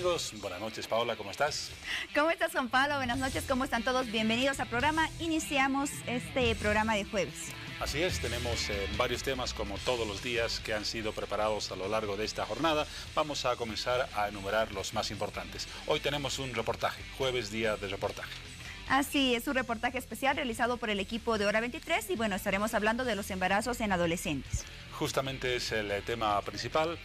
amigos? Buenas noches, Paola, ¿cómo estás? ¿Cómo estás, Juan Pablo? Buenas noches, ¿cómo están todos? Bienvenidos al programa. Iniciamos este programa de jueves. Así es, tenemos varios temas como todos los días que han sido preparados a lo largo de esta jornada. Vamos a comenzar a enumerar los más importantes. Hoy tenemos un reportaje, jueves día de reportaje. Así es, un reportaje especial realizado por el equipo de Hora 23 y bueno, estaremos hablando de los embarazos en adolescentes. Justamente es el tema principal.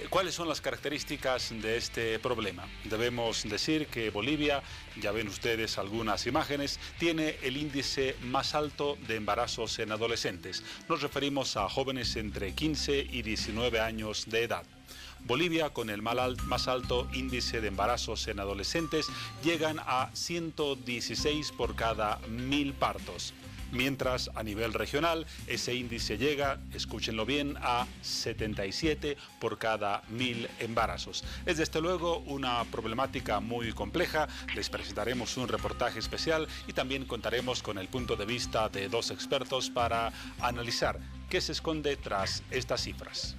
¿Cuáles son las características de este problema? Debemos decir que Bolivia, ya ven ustedes algunas imágenes, tiene el índice más alto de embarazos en adolescentes. Nos referimos a jóvenes entre 15 y 19 años de edad. Bolivia, con el más alto índice de embarazos en adolescentes, llegan a 116 por cada 1000 partos. Mientras a nivel regional ese índice llega, escúchenlo bien, a 77 por cada 1000 embarazos. Es desde luego una problemática muy compleja. Les presentaremos un reportaje especial y también contaremos con el punto de vista de dos expertos para analizar qué se esconde tras estas cifras.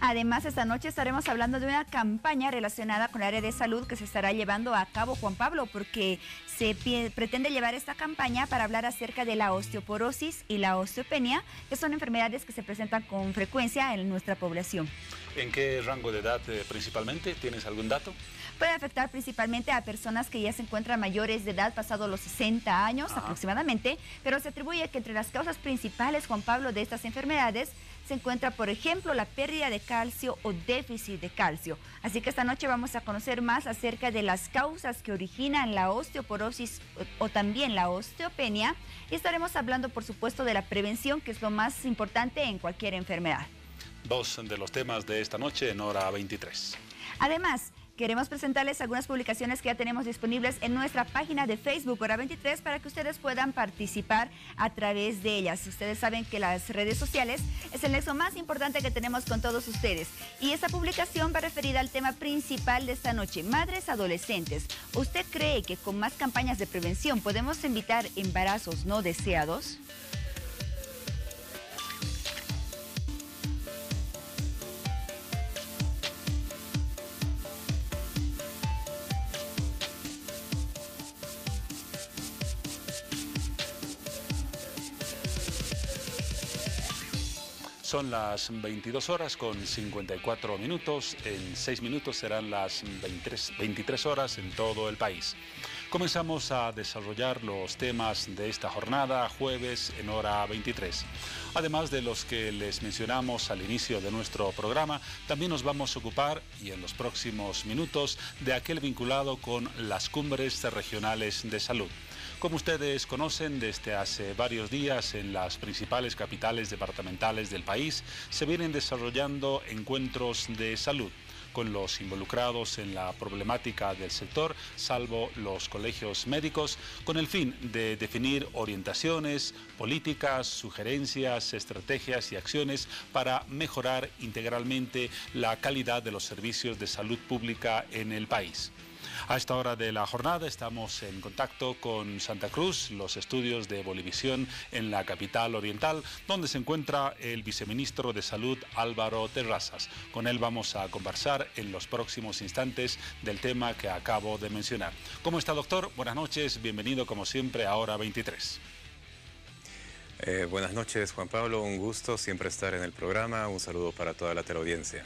Además, esta noche estaremos hablando de una campaña relacionada con el área de salud que se estará llevando a cabo, Juan Pablo, porque se pretende llevar esta campaña para hablar acerca de la osteoporosis y la osteopenia, que son enfermedades que se presentan con frecuencia en nuestra población. ¿En qué rango de edad principalmente? ¿Tienes algún dato? Puede afectar principalmente a personas que ya se encuentran mayores de edad, pasados los 60 años aproximadamente, pero se atribuye que entre las causas principales, Juan Pablo, de estas enfermedades se encuentra, por ejemplo, la pérdida de calcio o déficit de calcio. Así que esta noche vamos a conocer más acerca de las causas que originan la osteoporosis o también la osteopenia y estaremos hablando, por supuesto, de la prevención, que es lo más importante en cualquier enfermedad. Dos de los temas de esta noche en Hora 23. Además, queremos presentarles algunas publicaciones que ya tenemos disponibles en nuestra página de Facebook, Hora 23, para que ustedes puedan participar a través de ellas. Ustedes saben que las redes sociales es el nexo más importante que tenemos con todos ustedes. Y esta publicación va referida al tema principal de esta noche, madres adolescentes. ¿Usted cree que con más campañas de prevención podemos evitar embarazos no deseados? Son las 22 horas con 54 minutos. En 6 minutos serán las 23 horas en todo el país. Comenzamos a desarrollar los temas de esta jornada, jueves en Hora 23. Además de los que les mencionamos al inicio de nuestro programa, también nos vamos a ocupar, y en los próximos minutos, de aquel vinculado con las cumbres regionales de salud. Como ustedes conocen, desde hace varios días en las principales capitales departamentales del país se vienen desarrollando encuentros de salud con los involucrados en la problemática del sector, salvo los colegios médicos, con el fin de definir orientaciones, políticas, sugerencias, estrategias y acciones para mejorar integralmente la calidad de los servicios de salud pública en el país. A esta hora de la jornada estamos en contacto con Santa Cruz, los estudios de Bolivisión en la capital oriental, donde se encuentra el viceministro de Salud Álvaro Terrazas. Con él vamos a conversar en los próximos instantes del tema que acabo de mencionar. ¿Cómo está, doctor? Buenas noches, bienvenido como siempre a Hora 23. Buenas noches, Juan Pablo, un gusto siempre estar en el programa. Un saludo para toda la teleaudiencia.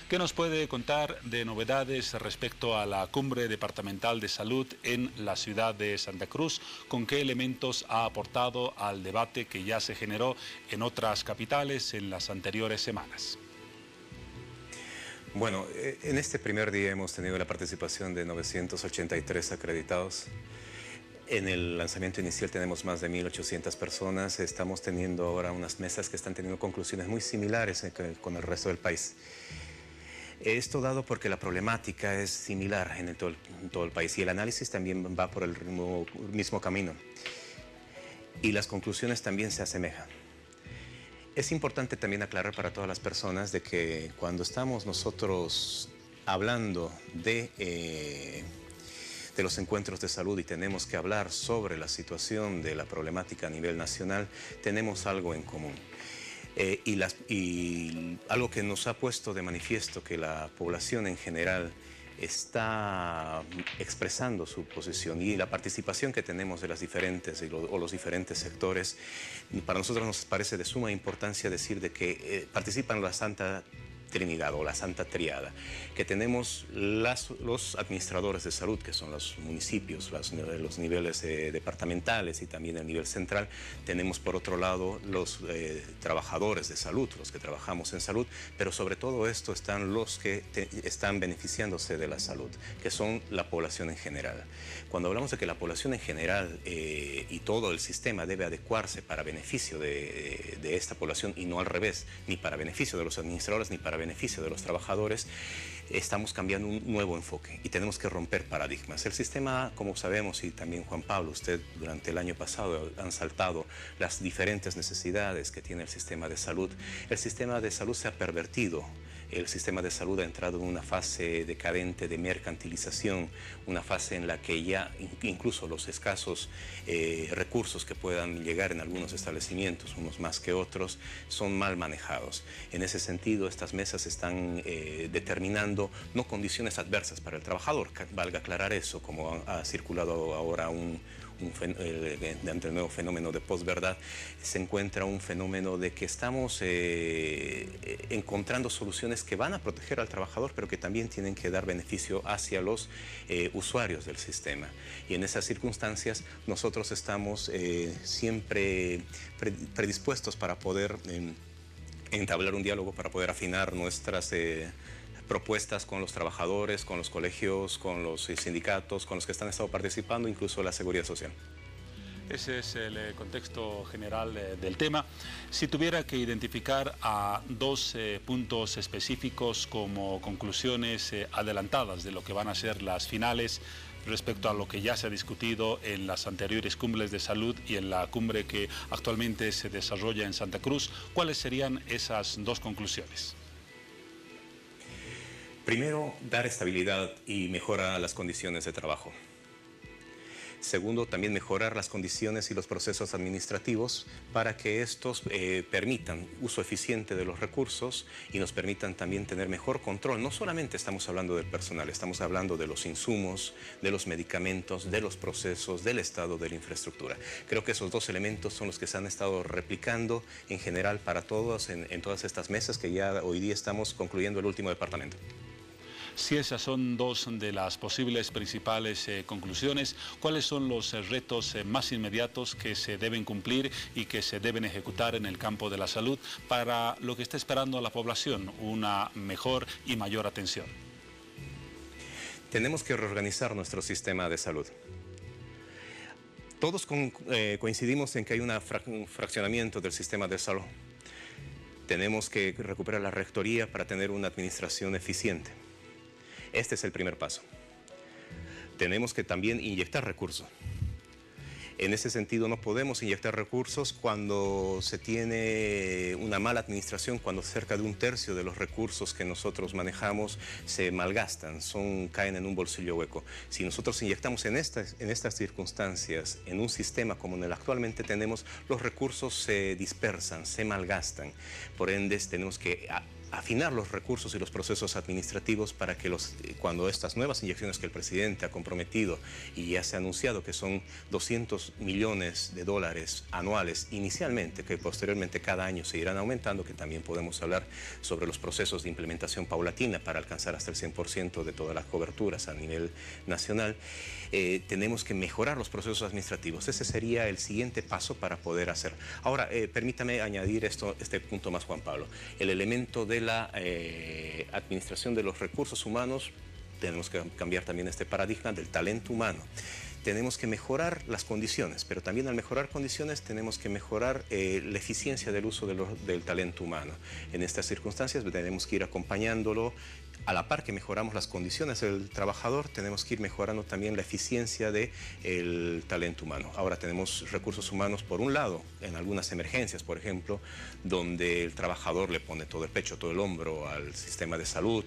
¿Qué nos puede contar de novedades respecto a la Cumbre Departamental de Salud en la ciudad de Santa Cruz? ¿Con qué elementos ha aportado al debate que ya se generó en otras capitales en las anteriores semanas? Bueno, en este primer día hemos tenido la participación de 983 acreditados. En el lanzamiento inicial tenemos más de 1.800 personas. Estamos teniendo ahora unas mesas que están teniendo conclusiones muy similares con el resto del país. Esto dado porque la problemática es similar en todo el país y el análisis también va por el mismo camino y las conclusiones también se asemejan. Es importante también aclarar para todas las personas de que cuando estamos nosotros hablando de los encuentros de salud y tenemos que hablar sobre la situación de la problemática a nivel nacional, tenemos algo en común. Y algo que nos ha puesto de manifiesto que la población en general está expresando su posición y la participación que tenemos de las diferentes o los diferentes sectores, para nosotros nos parece de suma importancia decir de que participan la Santa Trinidad o la Santa Triada, que tenemos los administradores de salud, que son los municipios, los niveles departamentales y también el nivel central. Tenemos por otro lado los trabajadores de salud, los que trabajamos en salud, pero sobre todo esto están los que están beneficiándose de la salud, que son la población en general. Cuando hablamos de que la población en general y todo el sistema debe adecuarse para beneficio de esta población y no al revés, ni para beneficio de los administradores ni para beneficio de los trabajadores, estamos cambiando un nuevo enfoque y tenemos que romper paradigmas. El sistema, como sabemos, y también Juan Pablo, usted durante el año pasado han saltado las diferentes necesidades que tiene el sistema de salud. El sistema de salud se ha pervertido. El sistema de salud ha entrado en una fase decadente de mercantilización, una fase en la que ya incluso los escasos recursos que puedan llegar en algunos establecimientos, unos más que otros, son mal manejados. En ese sentido, estas mesas están determinando no condiciones adversas para el trabajador, valga aclarar eso, como ha circulado ahora ante el nuevo fenómeno de posverdad, se encuentra un fenómeno de que estamos encontrando soluciones que van a proteger al trabajador, pero que también tienen que dar beneficio hacia los usuarios del sistema. Y en esas circunstancias nosotros estamos siempre predispuestos para poder entablar un diálogo, para poder afinar nuestras propuestas con los trabajadores, con los colegios, con los sindicatos, con los que están estado participando, incluso la seguridad social. Ese es el contexto general del tema. Si tuviera que identificar a dos puntos específicos como conclusiones adelantadas de lo que van a ser las finales respecto a lo que ya se ha discutido en las anteriores cumbres de salud y en la cumbre que actualmente se desarrolla en Santa Cruz, ¿cuáles serían esas dos conclusiones? Primero, dar estabilidad y mejora a las condiciones de trabajo. Segundo, también mejorar las condiciones y los procesos administrativos para que estos permitan uso eficiente de los recursos y nos permitan también tener mejor control. No solamente estamos hablando del personal, estamos hablando de los insumos, de los medicamentos, de los procesos, del estado de la infraestructura. Creo que esos dos elementos son los que se han estado replicando en general para todos en todas estas mesas que ya hoy día estamos concluyendo el último departamento. Si esas son dos de las posibles principales conclusiones, ¿cuáles son los retos más inmediatos que se deben cumplir y que se deben ejecutar en el campo de la salud para lo que está esperando a la población, una mejor y mayor atención? Tenemos que reorganizar nuestro sistema de salud. Todos coincidimos en que hay un fraccionamiento del sistema de salud. Tenemos que recuperar la rectoría para tener una administración eficiente. Este es el primer paso. Tenemos que también inyectar recursos. En ese sentido, no podemos inyectar recursos cuando se tiene una mala administración, cuando cerca de un tercio de los recursos que nosotros manejamos se malgastan, caen en un bolsillo hueco. Si nosotros inyectamos en estas circunstancias, en un sistema como el actualmente tenemos, los recursos se dispersan, se malgastan. Por ende, tenemos que afinar los recursos y los procesos administrativos para que cuando estas nuevas inyecciones que el presidente ha comprometido y ya se ha anunciado que son $200 millones anuales inicialmente, que posteriormente cada año se irán aumentando, que también podemos hablar sobre los procesos de implementación paulatina para alcanzar hasta el 100% de todas las coberturas a nivel nacional, tenemos que mejorar los procesos administrativos. Ese sería el siguiente paso para poder hacer. Ahora, permítame añadir este punto más, Juan Pablo. El elemento de la administración de los recursos humanos, tenemos que cambiar también este paradigma del talento humano. Tenemos que mejorar las condiciones, pero también al mejorar condiciones tenemos que mejorar la eficiencia del uso del talento humano. En estas circunstancias tenemos que ir acompañándolo. A la par que mejoramos las condiciones del trabajador, tenemos que ir mejorando también la eficiencia del talento humano. Ahora tenemos recursos humanos, por un lado, en algunas emergencias, por ejemplo, donde el trabajador le pone todo el pecho, todo el hombro al sistema de salud,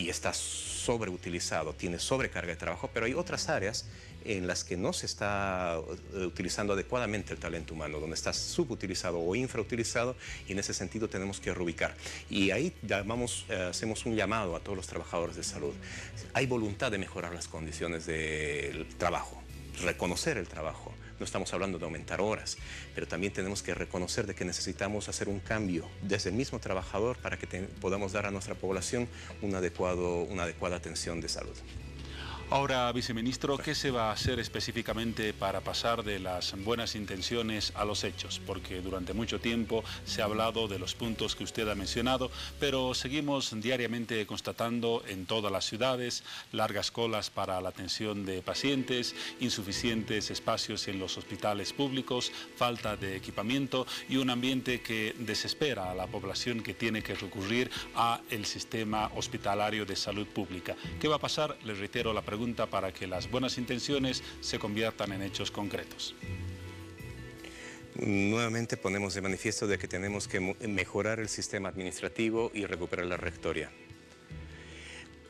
y está sobreutilizado, tiene sobrecarga de trabajo, pero hay otras áreas en las que no se está utilizando adecuadamente el talento humano, donde está subutilizado o infrautilizado, y en ese sentido tenemos que reubicar. Y ahí hacemos un llamado a todos los trabajadores de salud. Hay voluntad de mejorar las condiciones del trabajo, reconocer el trabajo. No estamos hablando de aumentar horas, pero también tenemos que reconocer de que necesitamos hacer un cambio desde el mismo trabajador para que podamos dar a nuestra población una adecuada atención de salud. Ahora, viceministro, ¿qué se va a hacer específicamente para pasar de las buenas intenciones a los hechos? Porque durante mucho tiempo se ha hablado de los puntos que usted ha mencionado, pero seguimos diariamente constatando en todas las ciudades largas colas para la atención de pacientes, insuficientes espacios en los hospitales públicos, falta de equipamiento y un ambiente que desespera a la población que tiene que recurrir al sistema hospitalario de salud pública. ¿Qué va a pasar? Les reitero la pregunta para que las buenas intenciones se conviertan en hechos concretos. Nuevamente ponemos de manifiesto de que tenemos que mejorar el sistema administrativo y recuperar la rectoría.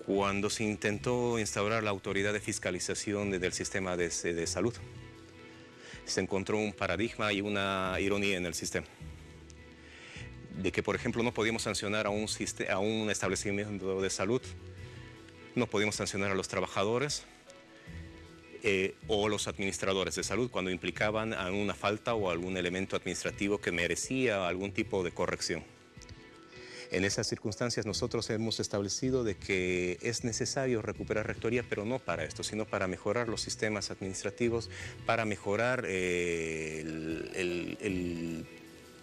Cuando se intentó instaurar la autoridad de fiscalización del sistema de salud, se encontró un paradigma y una ironía en el sistema. De que, por ejemplo, no podíamos sancionar a un establecimiento de salud, no podíamos sancionar a los trabajadores o los administradores de salud cuando implicaban alguna falta o algún elemento administrativo que merecía algún tipo de corrección. En esas circunstancias nosotros hemos establecido de que es necesario recuperar rectoría, pero no para esto, sino para mejorar los sistemas administrativos, para mejorar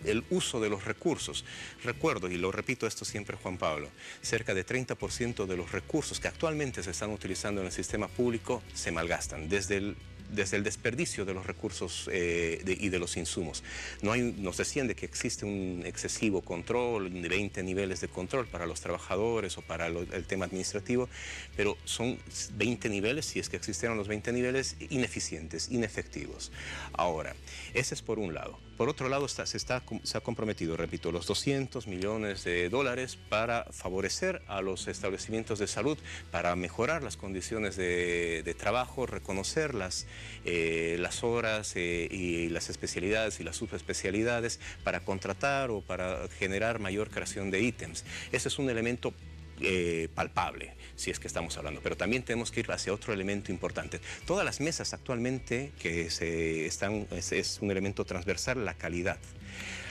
el uso de los recursos. Recuerdo, y lo repito esto siempre, Juan Pablo, cerca de 30% de los recursos que actualmente se están utilizando en el sistema público se malgastan, desde el desperdicio de los recursos y de los insumos. Nos decían de que existe un excesivo control, 20 niveles de control para los trabajadores o para el tema administrativo, pero son 20 niveles, si es que existieron los 20 niveles, ineficientes, inefectivos. Ahora, ese es por un lado. Por otro lado, se ha comprometido, repito, los $200 millones para favorecer a los establecimientos de salud, para mejorar las condiciones de trabajo, reconocer las horas y las especialidades y las subespecialidades, para contratar o para generar mayor creación de ítems. Ese es un elemento palpable, si es que estamos hablando, pero también tenemos que ir hacia otro elemento importante. Todas las mesas actualmente es un elemento transversal, la calidad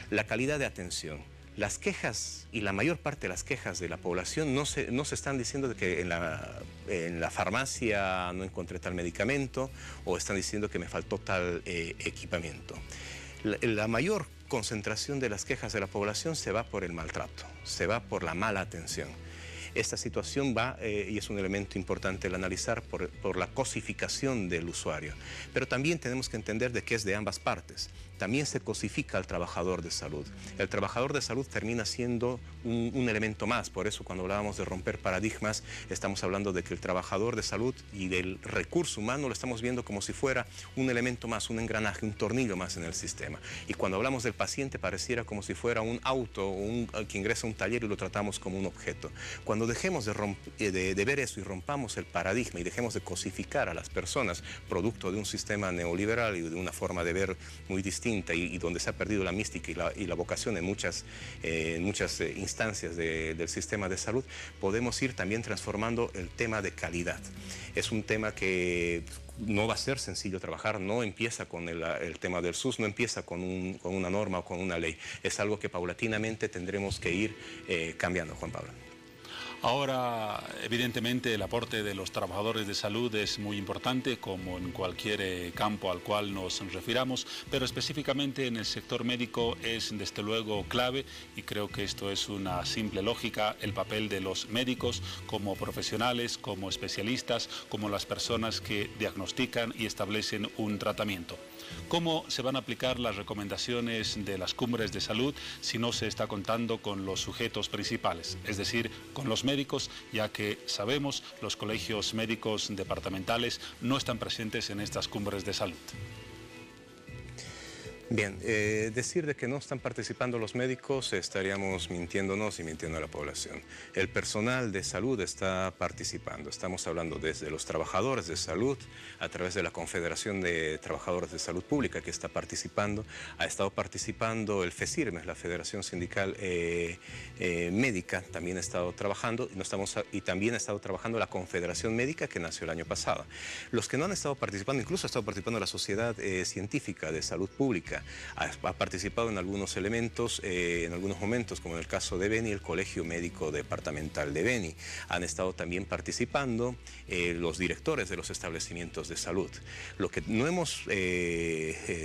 de atención. Las quejas, y la mayor parte de las quejas de la población no se están diciendo de que en la farmacia no encontré tal medicamento, o están diciendo que me faltó tal equipamiento. La mayor concentración de las quejas de la población se va por el maltrato, se va por la mala atención. Esta situación y es un elemento importante el analizar por la cosificación del usuario. Pero también tenemos que entender de que es de ambas partes. También se cosifica al trabajador de salud. El trabajador de salud termina siendo un elemento más. Por eso cuando hablábamos de romper paradigmas, estamos hablando de que el trabajador de salud y del recurso humano lo estamos viendo como si fuera un elemento más, un engranaje, un tornillo más en el sistema. Y cuando hablamos del paciente pareciera como si fuera un auto que ingresa a un taller y lo tratamos como un objeto. Cuando dejemos de ver eso y rompamos el paradigma y dejemos de cosificar a las personas producto de un sistema neoliberal y de una forma de ver muy distinta y donde se ha perdido la mística y la vocación en muchas instancias del sistema de salud, podemos ir también transformando el tema de calidad. Es un tema que no va a ser sencillo trabajar, no empieza con el tema del SUS, no empieza con una norma o con una ley. Es algo que paulatinamente tendremos que ir cambiando, Juan Pablo. Ahora, evidentemente, el aporte de los trabajadores de salud es muy importante, como en cualquier campo al cual nos refiramos, pero específicamente en el sector médico es desde luego clave, y creo que esto es una simple lógica, el papel de los médicos como profesionales, como especialistas, como las personas que diagnostican y establecen un tratamiento. ¿Cómo se van a aplicar las recomendaciones de las cumbres de salud si no se está contando con los sujetos principales, es decir, con los médicos, ya que sabemos los colegios médicos departamentales no están presentes en estas cumbres de salud? Bien, decir de que no están participando los médicos estaríamos mintiéndonos y mintiendo a la población. El personal de salud está participando. Estamos hablando desde los trabajadores de salud, a través de la Confederación de Trabajadores de Salud Pública que está participando. Ha estado participando el FECIRMES, la Federación Sindical Médica, también ha estado trabajando y también ha estado trabajando la Confederación Médica que nació el año pasado. Los que no han estado participando, incluso ha estado participando la Sociedad Científica de Salud Pública. Ha participado en algunos elementos, en algunos momentos, como en el caso de Beni, el Colegio Médico Departamental de Beni. Han estado también participando los directores de los establecimientos de salud. Lo que no hemos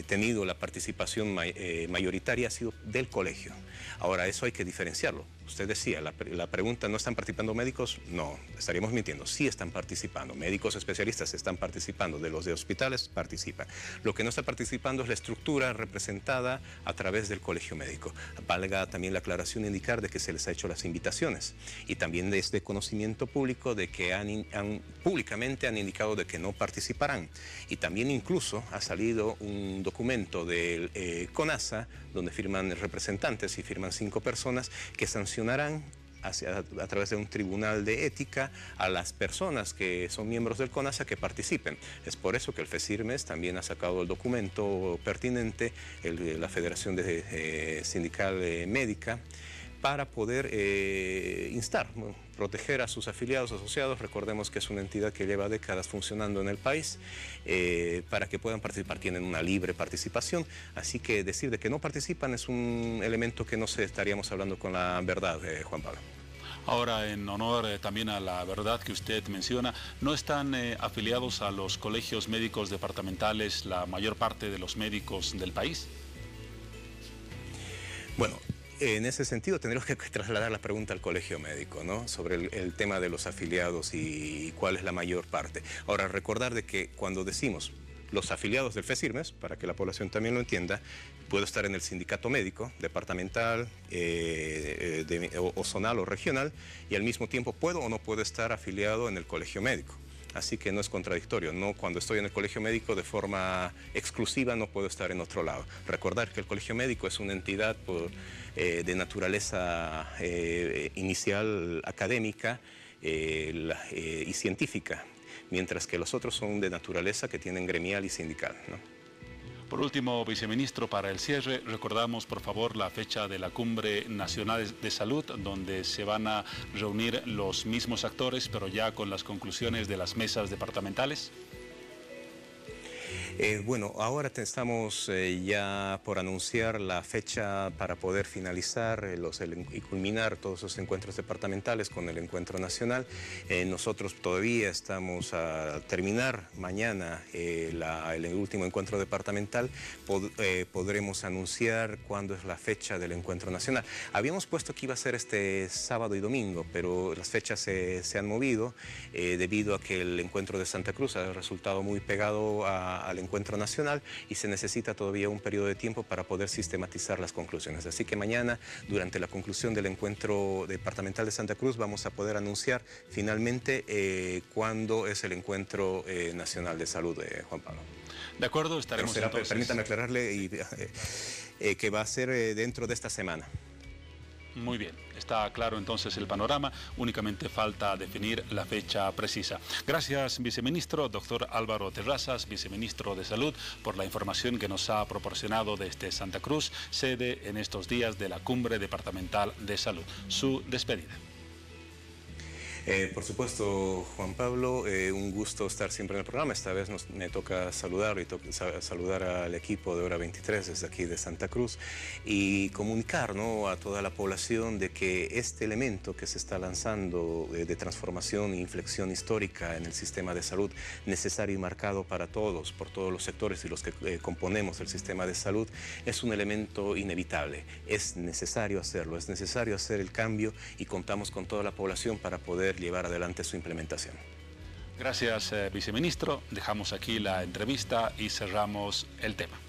tenido la participación mayoritaria ha sido del colegio. Ahora, eso hay que diferenciarlo. Usted decía, la pregunta, ¿no están participando médicos? No, estaríamos mintiendo. Sí están participando. Médicos especialistas están participando. De los de hospitales participan. Lo que no está participando es la estructura representada a través del colegio médico. Valga también la aclaración indicar de que se les ha hecho las invitaciones. Y también de este conocimiento público de que públicamente han indicado de que no participarán. Y también incluso ha salido un documento del CONASA donde firman representantes y firman 5 personas que sancionarán a través de un tribunal de ética a las personas que son miembros del CONASA que participen. Es por eso que el FECIRMES también ha sacado el documento pertinente, la Federación Sindical Médica, para poder instar, proteger a sus afiliados asociados. Recordemos que es una entidad que lleva décadas funcionando en el país, para que puedan participar. Tienen una libre participación, así que decir de que no participan es un elemento que no se estaríamos hablando con la verdad, Juan Pablo. Ahora, en honor también a la verdad que usted menciona, ¿no están afiliados a los colegios médicos departamentales la mayor parte de los médicos del país? Bueno, en ese sentido tendríamos que trasladar la pregunta al colegio médico, ¿no? Sobre el tema de los afiliados y cuál es la mayor parte. Ahora, recordar de que cuando decimos los afiliados del FECIRMES, para que la población también lo entienda, puedo estar en el sindicato médico, departamental, o zonal o regional, y al mismo tiempo puedo o no puedo estar afiliado en el colegio médico. Así que no es contradictorio, no, cuando estoy en el colegio médico de forma exclusiva no puedo estar en otro lado. Recordar que el colegio médico es una entidad de naturaleza inicial académica y científica, mientras que los otros son de naturaleza que tienen gremial y sindical, ¿no? Por último, viceministro, para el cierre, recordamos por favor la fecha de la Cumbre Nacional de Salud, donde se van a reunir los mismos actores, pero ya con las conclusiones de las mesas departamentales. Bueno, ahora estamos ya por anunciar la fecha para poder finalizar y culminar todos los encuentros departamentales con el encuentro nacional. Nosotros todavía estamos a terminar mañana el último encuentro departamental. Podremos anunciar cuándo es la fecha del encuentro nacional. Habíamos puesto que iba a ser este sábado y domingo, pero las fechas se han movido debido a que el encuentro de Santa Cruz ha resultado muy pegado al encuentro nacional y se necesita todavía un periodo de tiempo para poder sistematizar las conclusiones. Así que mañana, durante la conclusión del encuentro departamental de Santa Cruz, vamos a poder anunciar finalmente cuándo es el encuentro nacional de salud, Juan Pablo. De acuerdo, estaremos entonces... Permítame aclararle que va a ser dentro de esta semana. Muy bien, está claro entonces el panorama, únicamente falta definir la fecha precisa. Gracias, viceministro, doctor Álvaro Terrazas, viceministro de Salud, por la información que nos ha proporcionado desde Santa Cruz, sede en estos días de la Cumbre Departamental de Salud. Su despedida. Por supuesto, Juan Pablo, un gusto estar siempre en el programa. Esta vez me toca saludar saludar al equipo de Hora 23 desde aquí de Santa Cruz y comunicar, ¿no?, a toda la población de que este elemento que se está lanzando de transformación e inflexión histórica en el sistema de salud, necesario y marcado para todos, por todos los sectores y los que componemos el sistema de salud, es un elemento inevitable. Es necesario hacerlo, es necesario hacer el cambio y contamos con toda la población para poder llevar adelante su implementación. Gracias, viceministro. Dejamos aquí la entrevista y cerramos el tema.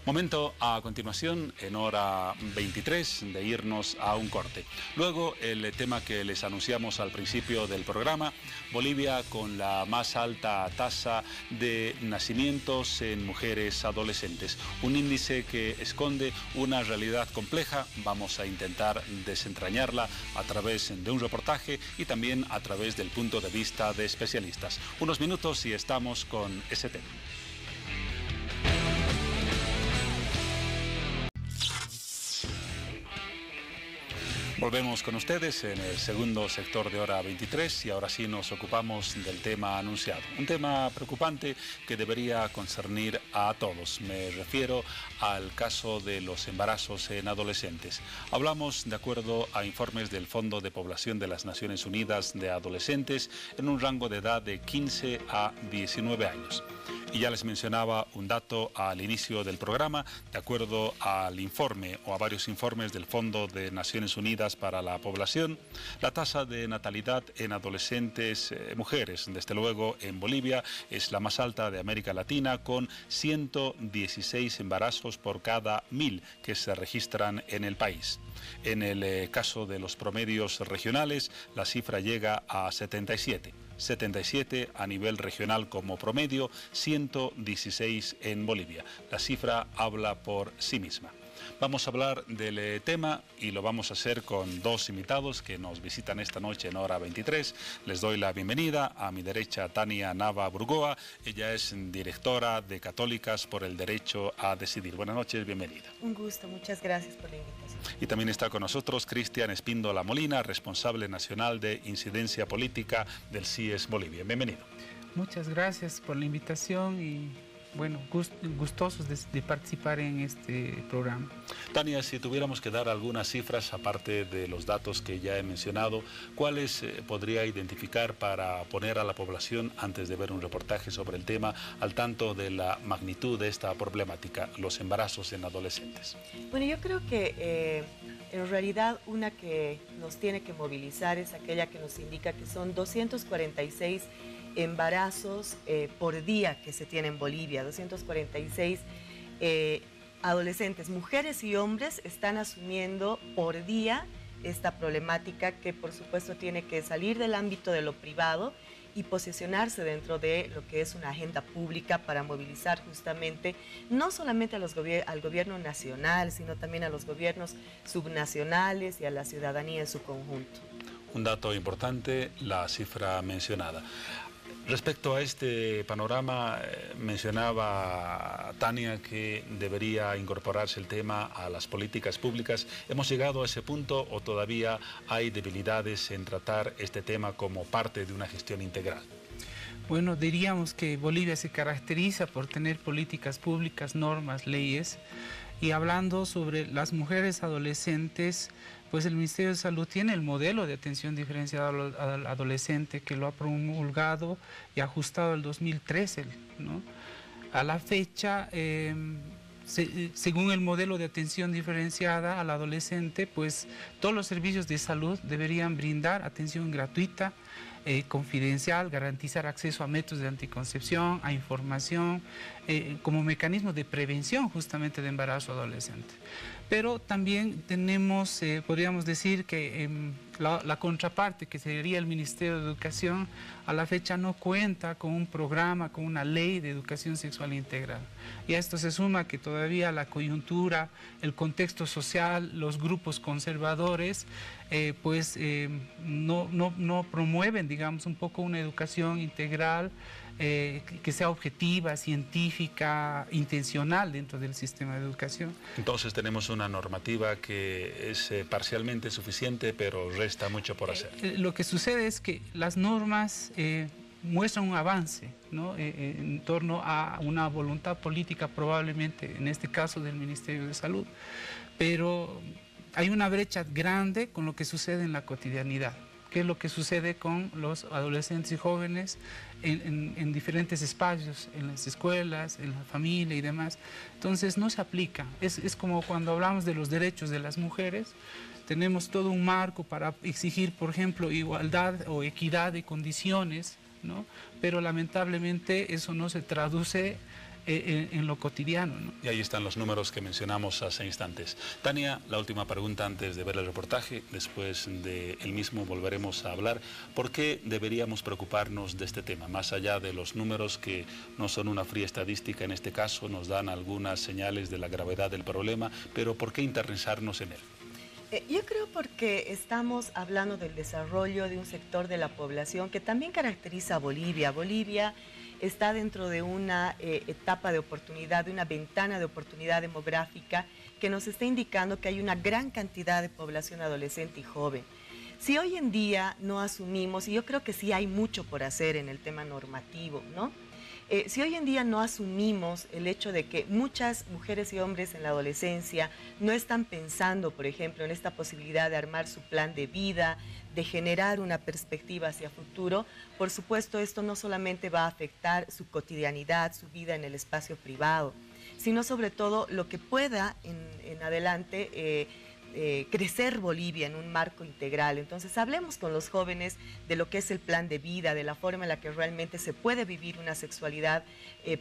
Momento a continuación, en hora 23, de irnos a un corte. Luego, el tema que les anunciamos al principio del programa, Bolivia con la más alta tasa de nacimientos en mujeres adolescentes. Un índice que esconde una realidad compleja. Vamos a intentar desentrañarla a través de un reportaje y también a través del punto de vista de especialistas. Unos minutos y estamos con ese tema. Volvemos con ustedes en el segundo sector de hora 23 y ahora sí nos ocupamos del tema anunciado. Un tema preocupante que debería concernir a todos. Me refiero al caso de los embarazos en adolescentes. Hablamos de acuerdo a informes del Fondo de Población de las Naciones Unidas de Adolescentes en un rango de edad de 15 a 19 años. Y ya les mencionaba un dato al inicio del programa, de acuerdo al informe o a varios informes del Fondo de Naciones Unidas para la Población, la tasa de natalidad en adolescentes mujeres, desde luego en Bolivia, es la más alta de América Latina, con 116 embarazos por cada 1000 que se registran en el país. En el caso de los promedios regionales, la cifra llega a 77 a nivel regional como promedio, 116 en Bolivia. La cifra habla por sí misma. Vamos a hablar del tema y lo vamos a hacer con dos invitados que nos visitan esta noche en hora 23. Les doy la bienvenida. A mi derecha, Tania Nava Burgoa. Ella es directora de Católicas por el Derecho a Decidir. Buenas noches, bienvenida. Un gusto, muchas gracias por la invitación. Y también está con nosotros Cristian Espíndola Molina, responsable nacional de incidencia política del CIES Bolivia. Bienvenido. Muchas gracias por la invitación y bueno, gustosos de participar en este programa. Tania, si tuviéramos que dar algunas cifras, aparte de los datos que ya he mencionado, ¿cuáles podría identificar para poner a la población, antes de ver un reportaje sobre el tema, al tanto de la magnitud de esta problemática, los embarazos en adolescentes? Bueno, yo creo que en realidad una que nos tiene que movilizar es aquella que nos indica que son 246 embarazos por día que se tiene en Bolivia, 246 adolescentes, mujeres y hombres están asumiendo por día esta problemática que por supuesto tiene que salir del ámbito de lo privado y posicionarse dentro de lo que es una agenda pública para movilizar justamente no solamente al gobierno nacional, sino también a los gobiernos subnacionales y a la ciudadanía en su conjunto. Un dato importante, la cifra mencionada. Respecto a este panorama, mencionaba Tania que debería incorporarse el tema a las políticas públicas. ¿Hemos llegado a ese punto o todavía hay debilidades en tratar este tema como parte de una gestión integral? Bueno, diríamos que Bolivia se caracteriza por tener políticas públicas, normas, leyes. Y hablando sobre las mujeres adolescentes, pues el Ministerio de Salud tiene el modelo de atención diferenciada al adolescente que lo ha promulgado y ajustado el 2013, ¿no? A la fecha, según el modelo de atención diferenciada al adolescente, pues todos los servicios de salud deberían brindar atención gratuita, confidencial, garantizar acceso a métodos de anticoncepción, a información, como mecanismo de prevención justamente de embarazo adolescente. Pero también tenemos, podríamos decir que la contraparte, que sería el Ministerio de Educación, a la fecha no cuenta con un programa, con una ley de educación sexual integral. Y a esto se suma que todavía la coyuntura, el contexto social, los grupos conservadores, no promueven, digamos, un poco una educación integral que sea objetiva, científica, intencional dentro del sistema de educación. Entonces tenemos una normativa que es parcialmente suficiente, pero resta mucho por hacer. Lo que sucede es que las normas muestran un avance, ¿no? En torno a una voluntad política probablemente, en este caso del Ministerio de Salud, pero hay una brecha grande con lo que sucede en la cotidianidad. ¿Qué es lo que sucede con los adolescentes y jóvenes en diferentes espacios, en las escuelas, en la familia y demás? Entonces no se aplica. Es como cuando hablamos de los derechos de las mujeres, tenemos todo un marco para exigir, por ejemplo, igualdad o equidad de condiciones, ¿no? Pero lamentablemente eso no se traduce en lo cotidiano, ¿no? Y ahí están los números que mencionamos hace instantes. Tania, la última pregunta antes de ver el reportaje. Después del mismo volveremos a hablar. ¿Por qué deberíamos preocuparnos de este tema? Más allá de los números, que no son una fría estadística en este caso, nos dan algunas señales de la gravedad del problema, pero ¿por qué interesarnos en él? Yo creo porque estamos hablando del desarrollo de un sector de la población que también caracteriza a Bolivia. Bolivia está dentro de una etapa de oportunidad, de una ventana de oportunidad demográfica que nos está indicando que hay una gran cantidad de población adolescente y joven. Si hoy en día no asumimos, y yo creo que sí hay mucho por hacer en el tema normativo, ¿no? Si hoy en día no asumimos el hecho de que muchas mujeres y hombres en la adolescencia no están pensando, por ejemplo, en esta posibilidad de armar su plan de vida, de generar una perspectiva hacia futuro, por supuesto esto no solamente va a afectar su cotidianidad, su vida en el espacio privado, sino sobre todo lo que pueda en adelante crecer Bolivia en un marco integral. Entonces hablemos con los jóvenes de lo que es el plan de vida, de la forma en la que realmente se puede vivir una sexualidad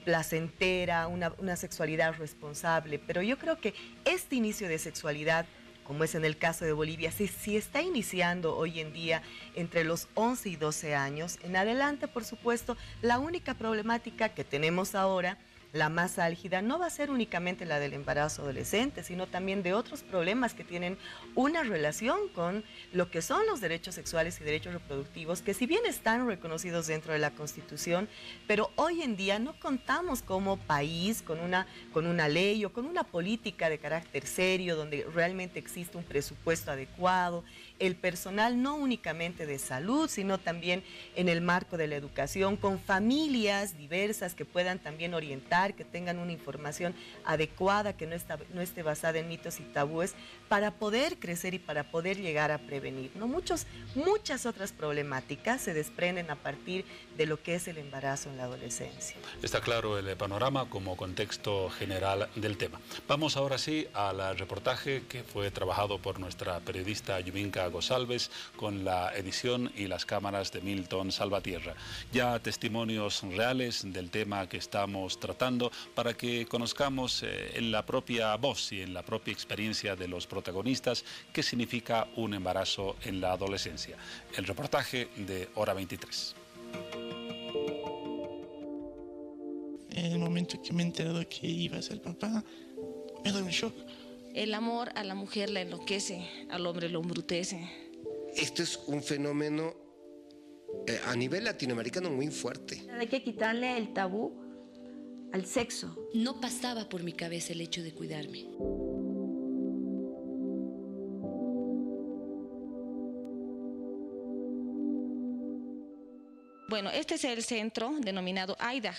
placentera, una sexualidad responsable. Pero yo creo que este inicio de sexualidad, como es en el caso de Bolivia, si está iniciando hoy en día entre los 11 y 12 años, en adelante, por supuesto, la única problemática que tenemos ahora, la más álgida, no va a ser únicamente la del embarazo adolescente, sino también de otros problemas que tienen una relación con lo que son los derechos sexuales y derechos reproductivos, que si bien están reconocidos dentro de la Constitución, pero hoy en día no contamos como país con una ley o con una política de carácter serio, donde realmente existe un presupuesto adecuado, el personal no únicamente de salud, sino también en el marco de la educación, con familias diversas que puedan también orientar, que tengan una información adecuada, que no esté basada en mitos y tabúes, para poder crecer y para poder llegar a prevenir, ¿no? Muchas otras problemáticas se desprenden a partir de lo que es el embarazo en la adolescencia. Está claro el panorama como contexto general del tema. Vamos ahora sí al reportaje que fue trabajado por nuestra periodista Yuminka González con la edición y las cámaras de Milton Salvatierra. Ya testimonios reales del tema que estamos tratando para que conozcamos en la propia voz y en la propia experiencia de los protagonistas qué significa un embarazo en la adolescencia. El reportaje de Hora 23. En el momento que me he enterado que iba a ser papá, me doy un shock. El amor a la mujer la enloquece, al hombre lo embrutece. Esto es un fenómeno a nivel latinoamericano muy fuerte. Hay que quitarle el tabú al sexo. No pasaba por mi cabeza el hecho de cuidarme. Bueno, este es el centro denominado AIDA,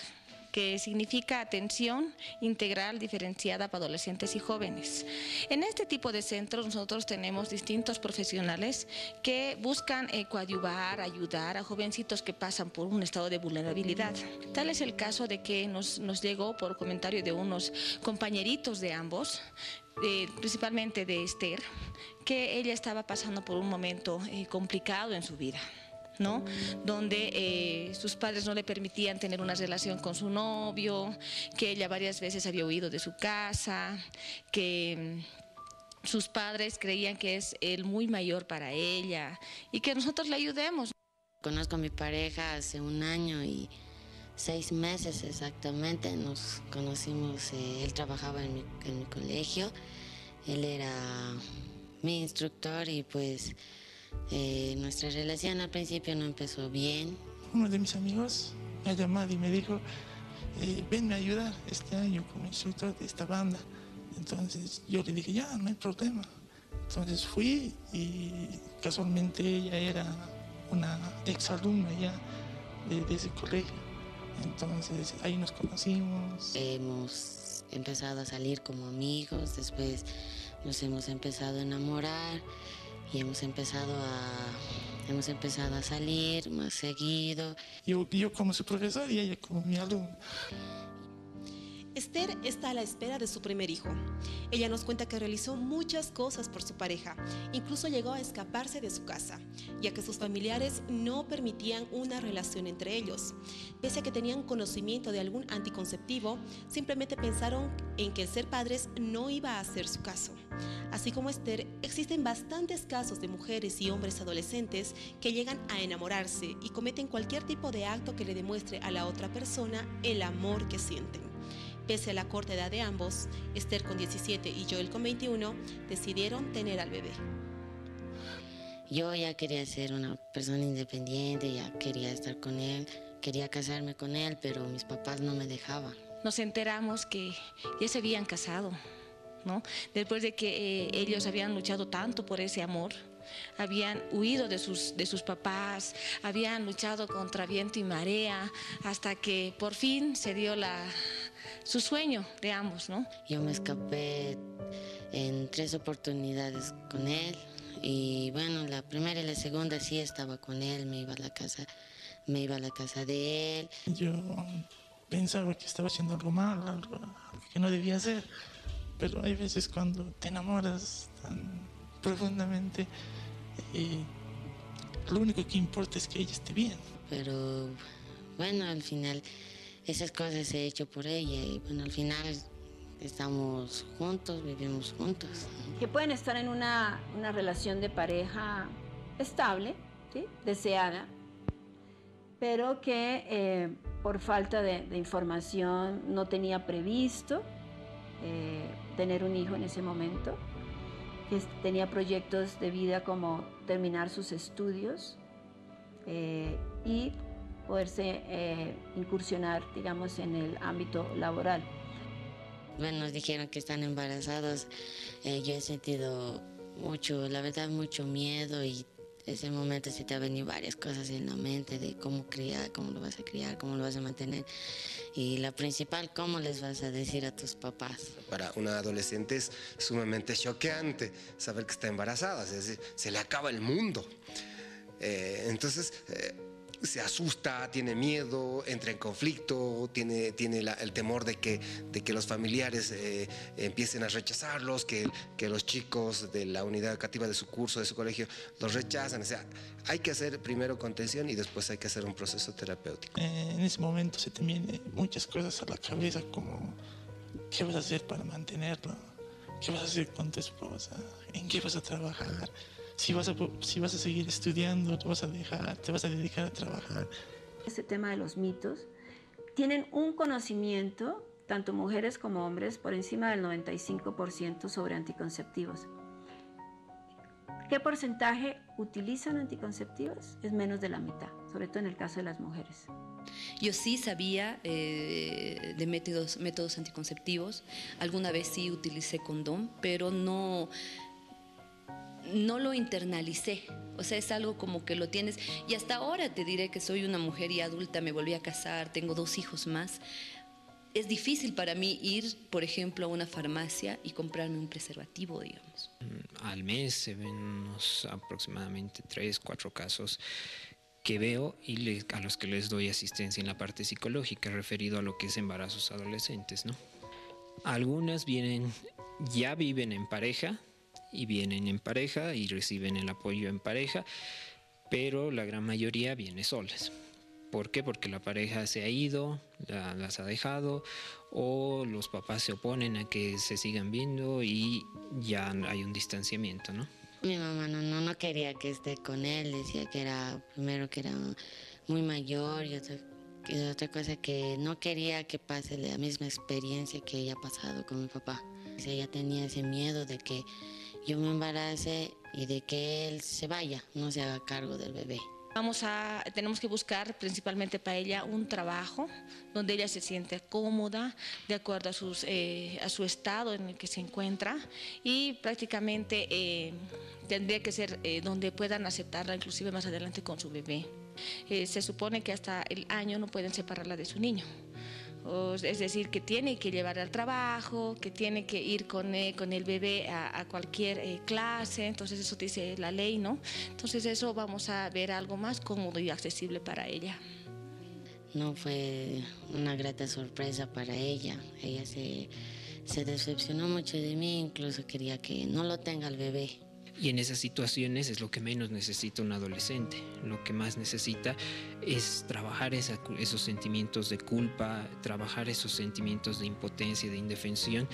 que significa Atención Integral Diferenciada para Adolescentes y Jóvenes. En este tipo de centros nosotros tenemos distintos profesionales que buscan coadyuvar, ayudar a jovencitos que pasan por un estado de vulnerabilidad. Tal es el caso de que nos llegó por comentario de unos compañeritos de ambos, principalmente de Esther, que ella estaba pasando por un momento complicado en su vida, ¿no? Donde sus padres no le permitían tener una relación con su novio, que ella varias veces había huido de su casa, que sus padres creían que es él muy mayor para ella y que nosotros le ayudemos. Conozco a mi pareja hace 1 año y 6 meses exactamente, nos conocimos, él trabajaba en mi colegio, él era mi instructor y pues nuestra relación al principio no empezó bien. Uno de mis amigos me ha llamado y me dijo, venme a ayudar este año como instructor de esta banda. Entonces yo le dije, ya, no hay problema. Entonces fui y casualmente ella era una exalumna ya de ese colegio. Entonces ahí nos conocimos. Hemos empezado a salir como amigos, después nos hemos empezado a enamorar y hemos empezado a salir más seguido. Yo como su profesor y ella como mi alumno. Esther está a la espera de su primer hijo. Ella nos cuenta que realizó muchas cosas por su pareja, incluso llegó a escaparse de su casa, ya que sus familiares no permitían una relación entre ellos. Pese a que tenían conocimiento de algún anticonceptivo, simplemente pensaron en que el ser padres no iba a ser su caso. Así como Esther, existen bastantes casos de mujeres y hombres adolescentes que llegan a enamorarse y cometen cualquier tipo de acto que le demuestre a la otra persona el amor que sienten. Pese a la corta edad de ambos, Esther con 17 y Joel con 21, decidieron tener al bebé. Yo ya quería ser una persona independiente, ya quería estar con él, quería casarme con él, pero mis papás no me dejaban. Nos enteramos que ya se habían casado, ¿no? Después de que ellos habían luchado tanto por ese amor, habían huido de sus papás, habían luchado contra viento y marea, hasta que por fin se dio su sueño de ambos, ¿no? Yo me escapé en 3 oportunidades con él y bueno, la primera y la segunda sí estaba con él, me iba a la casa de él. Yo pensaba que estaba haciendo algo mal, algo que no debía hacer, pero hay veces cuando te enamoras tan profundamente, lo único que importa es que ella esté bien. Pero bueno, al final esas cosas se han hecho por ella y bueno, al final estamos juntos, vivimos juntos. Que pueden estar en una relación de pareja estable, ¿sí? Deseada, pero que por falta de información no tenía previsto tener un hijo en ese momento, que tenía proyectos de vida como terminar sus estudios y poderse incursionar, digamos, en el ámbito laboral. Bueno, nos dijeron que están embarazados. Yo he sentido mucho, la verdad, mucho miedo y ese momento se te ha venido varias cosas en la mente de cómo criar, cómo lo vas a criar, cómo lo vas a mantener. Y la principal, cómo les vas a decir a tus papás. Para una adolescente es sumamente choqueante saber que está embarazada, es decir, se le acaba el mundo. Entonces se asusta, tiene miedo, entra en conflicto, tiene el temor de que los familiares empiecen a rechazarlos, que los chicos de la unidad educativa de su curso, de su colegio, los rechazan. O sea, hay que hacer primero contención y después hay que hacer un proceso terapéutico. En ese momento se te vienen muchas cosas a la cabeza, como ¿qué vas a hacer para mantenerlo? ¿Qué vas a hacer con tu esposa? ¿En qué vas a trabajar? Si vas a seguir estudiando, te vas a dedicar a trabajar. Este tema de los mitos, tienen un conocimiento, tanto mujeres como hombres, por encima del 95% sobre anticonceptivos. ¿Qué porcentaje utilizan anticonceptivos? Es menos de la mitad, sobre todo en el caso de las mujeres. Yo sí sabía de métodos anticonceptivos. Alguna vez sí utilicé condón, pero no lo internalicé, o sea, es algo como que lo tienes, y hasta ahora te diré que soy una mujer y adulta, me volví a casar, tengo 2 hijos más. Es difícil para mí ir, por ejemplo, a una farmacia y comprarme un preservativo, digamos. Al mes se ven unos aproximadamente 3, 4 casos que veo y a los que les doy asistencia en la parte psicológica referido a lo que es embarazos adolescentes, ¿no? Algunas ya viven en pareja, y vienen en pareja y reciben el apoyo en pareja, pero la gran mayoría viene solas. ¿Por qué? Porque la pareja se ha ido, las ha dejado, o los papás se oponen a que se sigan viendo y ya hay un distanciamiento, ¿no? Mi mamá no quería que esté con él, decía que era muy mayor y otra cosa que no quería que pase la misma experiencia que ella ha pasado con mi papá. Ella tenía ese miedo de que yo me embarace y de que él se vaya, no se haga cargo del bebé. Tenemos que buscar principalmente para ella un trabajo donde ella se siente cómoda, de acuerdo a su estado en el que se encuentra, y prácticamente tendría que ser donde puedan aceptarla inclusive más adelante con su bebé. Se supone que hasta el año no pueden separarla de su niño. Es decir, que tiene que llevar al trabajo, que tiene que ir con el bebé a cualquier clase, entonces eso dice la ley, ¿no? Entonces eso vamos a ver algo más cómodo y accesible para ella. no fue una grata sorpresa para ella. Ella se decepcionó mucho de mí, incluso quería que no lo tenga el bebé. Y en esas situaciones es lo que menos necesita un adolescente. Lo que más necesita es trabajar esos sentimientos de culpa, trabajar esos sentimientos de impotencia, de indefensión,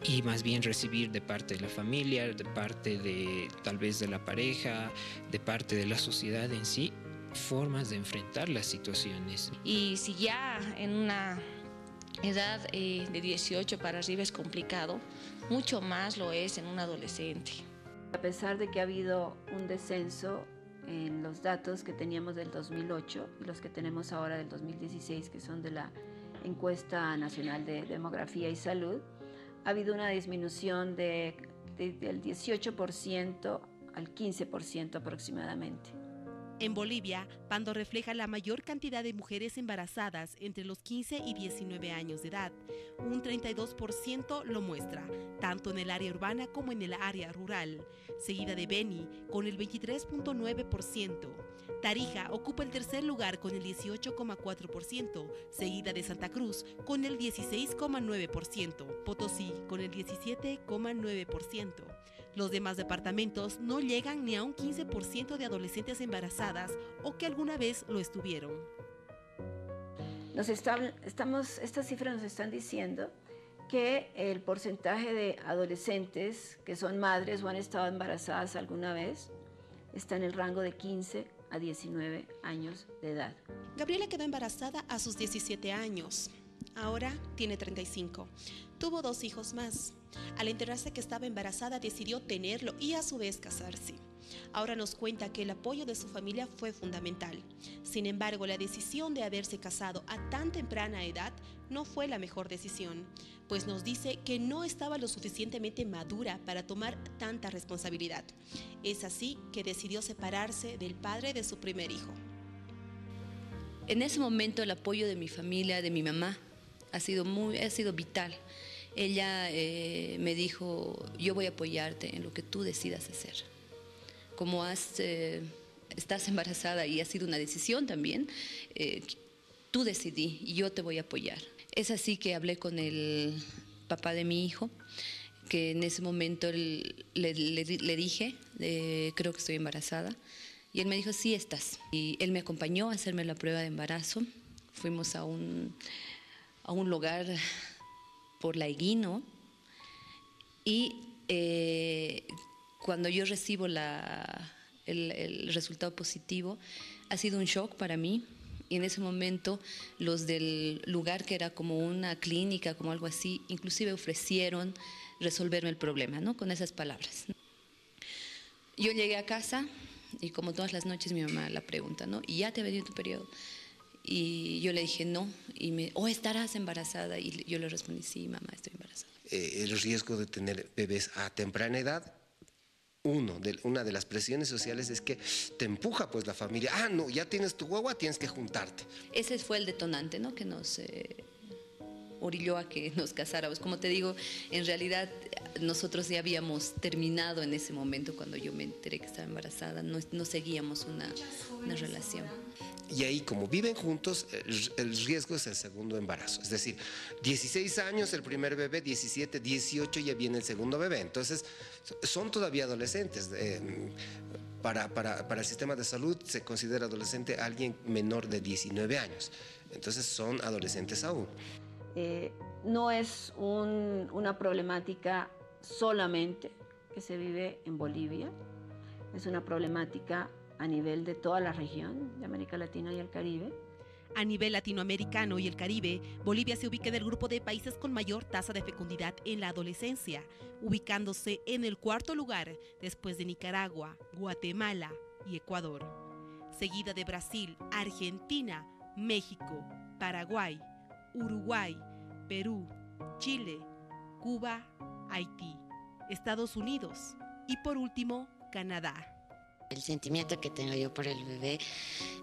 y más bien recibir de parte de la familia, de parte de tal vez de la pareja, de parte de la sociedad en sí, formas de enfrentar las situaciones. Y si ya en una edad de 18 para arriba es complicado, mucho más lo es en un adolescente. A pesar de que ha habido un descenso en los datos que teníamos del 2008 y los que tenemos ahora del 2016, que son de la Encuesta Nacional de Demografía y Salud, ha habido una disminución del 18% al 15% aproximadamente. En Bolivia, Pando refleja la mayor cantidad de mujeres embarazadas entre los 15 y 19 años de edad. Un 32% lo muestra, tanto en el área urbana como en el área rural, seguida de Beni con el 23.9%. Tarija ocupa el tercer lugar con el 18.4%, seguida de Santa Cruz con el 16.9%, Potosí con el 17.9%. Los demás departamentos no llegan ni a un 15% de adolescentes embarazadas o que alguna vez lo estuvieron. Estas cifras nos están diciendo que el porcentaje de adolescentes que son madres o han estado embarazadas alguna vez está en el rango de 15 a 19 años de edad. Gabriela quedó embarazada a sus 17 años. Ahora tiene 35. Tuvo 2 hijos más. Al enterarse que estaba embarazada, decidió tenerlo y a su vez casarse. Ahora nos cuenta que el apoyo de su familia fue fundamental. Sin embargo, la decisión de haberse casado a tan temprana edad no fue la mejor decisión, pues nos dice que no estaba lo suficientemente madura para tomar tanta responsabilidad. Es así que decidió separarse del padre de su primer hijo. En ese momento el apoyo de mi familia, de mi mamá, ha sido vital. Ella me dijo, yo voy a apoyarte en lo que tú decidas hacer. Como estás embarazada y ha sido una decisión también, tú decidí y yo te voy a apoyar. Es así que hablé con el papá de mi hijo, que en ese momento le dije, creo que estoy embarazada. Y él me dijo, sí estás. Y él me acompañó a hacerme la prueba de embarazo. Fuimos a un lugar por la Higuino. Y cuando yo recibo el resultado positivo, ha sido un shock para mí. Y en ese momento los del lugar, que era como una clínica, como algo así, inclusive ofrecieron resolverme el problema, ¿no? Con esas palabras. Yo llegué a casa y como todas las noches mi mamá la pregunta, ¿no? ¿Y ya te ha venido tu periodo? Y yo le dije no, y estarás embarazada, y yo le respondí, sí, mamá, estoy embarazada. El riesgo de tener bebés a temprana edad, una de las presiones sociales es que te empuja pues la familia, no, ya tienes tu guagua, tienes que juntarte. Ese fue el detonante, ¿no? Que nos orilló a que nos casáramos. Como te digo, en realidad nosotros ya habíamos terminado en ese momento. Cuando yo me enteré que estaba embarazada, no seguíamos una relación. Y ahí, como viven juntos, el riesgo es el segundo embarazo. Es decir, 16 años el primer bebé, 17, 18 ya viene el segundo bebé. Entonces, son todavía adolescentes. Para el sistema de salud se considera adolescente alguien menor de 19 años. Entonces, son adolescentes aún. No es una problemática solamente que se vive en Bolivia. Es una problemática a nivel de toda la región de América Latina y el Caribe. A nivel latinoamericano y el Caribe, Bolivia se ubica en el grupo de países con mayor tasa de fecundidad en la adolescencia, ubicándose en el 4º lugar después de Nicaragua, Guatemala y Ecuador, seguida de Brasil, Argentina, México, Paraguay, Uruguay, Perú, Chile, Cuba, Haití, Estados Unidos y por último, Canadá. El sentimiento que tengo yo por el bebé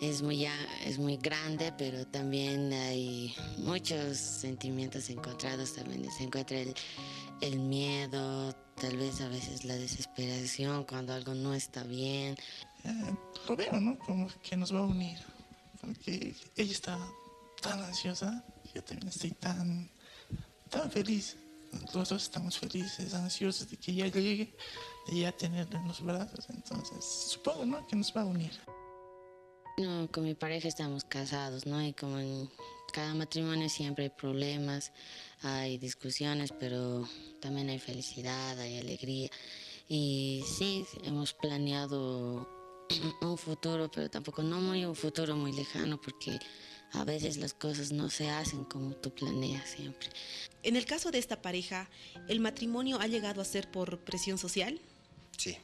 es muy grande, pero también hay muchos sentimientos encontrados. También se encuentra el miedo, tal vez a veces la desesperación cuando algo no está bien. Lo veo, ¿no? Como que nos va a unir, porque ella está tan ansiosa, yo también estoy tan feliz. Los dos estamos felices, ansiosos de que ya llegue, de ya tenerlo en los brazos. Entonces, supongo, ¿no?, que nos va a unir. No, con mi pareja estamos casados, ¿no? Y como en cada matrimonio siempre hay problemas, hay discusiones, pero también hay felicidad, hay alegría. Y sí, hemos planeado un futuro, pero tampoco no muy un futuro muy lejano, porque a veces las cosas no se hacen como tú planeas siempre. En el caso de esta pareja, ¿el matrimonio ha llegado a ser por presión social? Sí.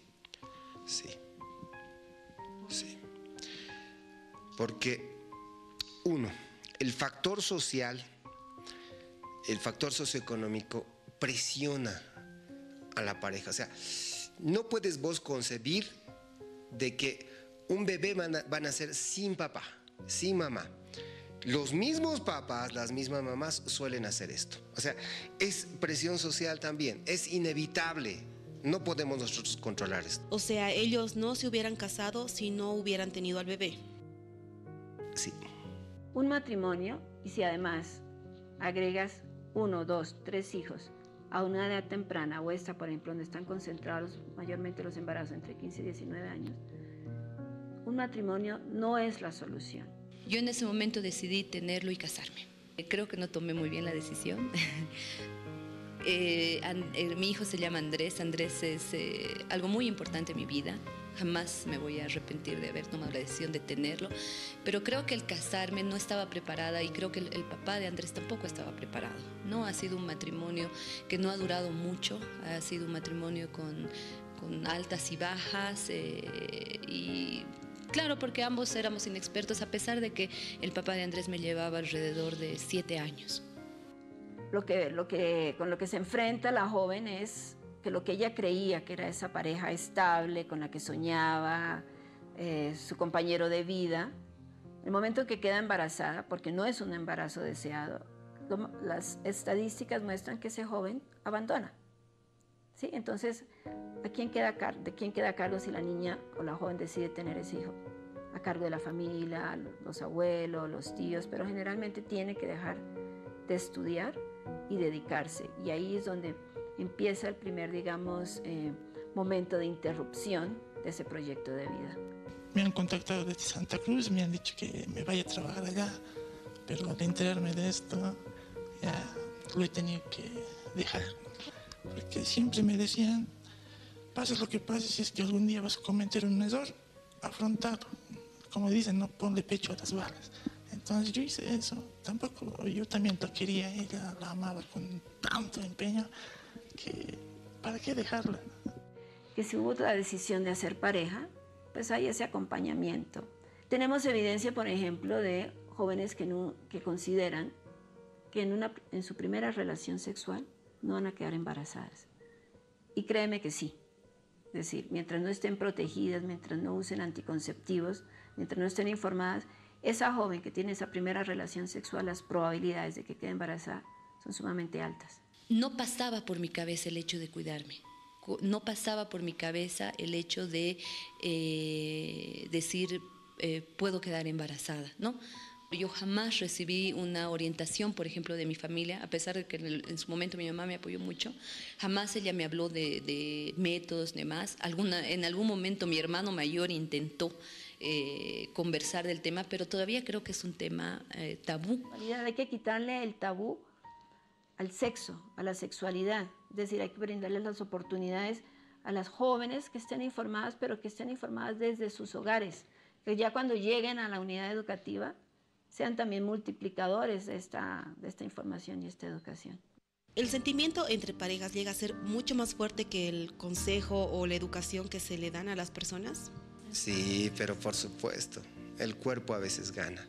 Porque, uno, el factor social, el factor socioeconómico presiona a la pareja. O sea, no puedes vos concebir de que un bebé van a ser sin papá, sin mamá. Los mismos papás, las mismas mamás suelen hacer esto. O sea, es presión social también, es inevitable. No podemos nosotros controlar esto. O sea, ellos no se hubieran casado si no hubieran tenido al bebé. Sí. Un matrimonio, y si además agregas 1, 2, 3 hijos a una edad temprana, o esta, por ejemplo, donde están concentrados mayormente los embarazos entre 15 y 19 años, un matrimonio no es la solución. Yo en ese momento decidí tenerlo y casarme. Creo que no tomé muy bien la decisión. Mi hijo se llama Andrés. Andrés es algo muy importante en mi vida. Jamás me voy a arrepentir de haber tomado la decisión de tenerlo. Pero creo que el casarme no estaba preparada, y creo que el papá de Andrés tampoco estaba preparado. No ha sido un matrimonio que no ha durado mucho. Ha sido un matrimonio con altas y bajas y... Claro, porque ambos éramos inexpertos, a pesar de que el papá de Andrés me llevaba alrededor de 7 años. Con lo que se enfrenta la joven es que lo que ella creía que era esa pareja estable, con la que soñaba, su compañero de vida, el momento en que queda embarazada, porque no es un embarazo deseado, las estadísticas muestran que ese joven abandona. ¿Sí? Entonces, ¿de quién queda cargo si la niña o la joven decide tener ese hijo? A cargo de la familia, los abuelos, los tíos, pero generalmente tiene que dejar de estudiar y dedicarse. Y ahí es donde empieza el primer, digamos, momento de interrupción de ese proyecto de vida. Me han contactado desde Santa Cruz, me han dicho que me vaya a trabajar allá, pero al enterarme de esto, ya lo he tenido que dejar. Porque siempre me decían, pase lo que pase, si es que algún día vas a cometer un error, afrontado. Como dicen, no ponle pecho a las balas. Entonces yo hice eso. Tampoco, yo también la quería, ella la amaba con tanto empeño, que ¿para qué dejarla? Que si hubo la decisión de hacer pareja, pues hay ese acompañamiento. Tenemos evidencia, por ejemplo, de jóvenes que consideran que en su primera relación sexual no van a quedar embarazadas. Y créeme que sí. Es decir, mientras no estén protegidas, mientras no usen anticonceptivos, mientras no estén informadas, esa joven que tiene esa primera relación sexual, las probabilidades de que quede embarazada son sumamente altas. No pasaba por mi cabeza el hecho de cuidarme. No pasaba por mi cabeza el hecho de decir, puedo quedar embarazada, ¿no? Yo jamás recibí una orientación, por ejemplo, de mi familia, a pesar de que en su momento mi mamá me apoyó mucho. Jamás ella me habló de métodos, demás. En algún momento mi hermano mayor intentó conversar del tema, pero todavía creo que es un tema tabú. Hay que quitarle el tabú al sexo, a la sexualidad. Es decir, hay que brindarles las oportunidades a las jóvenes que estén informadas, pero que estén informadas desde sus hogares. Que ya cuando lleguen a la unidad educativa sean también multiplicadores de esta información y esta educación. ¿El sentimiento entre parejas llega a ser mucho más fuerte que el consejo o la educación que se le dan a las personas? Sí, pero por supuesto, el cuerpo a veces gana.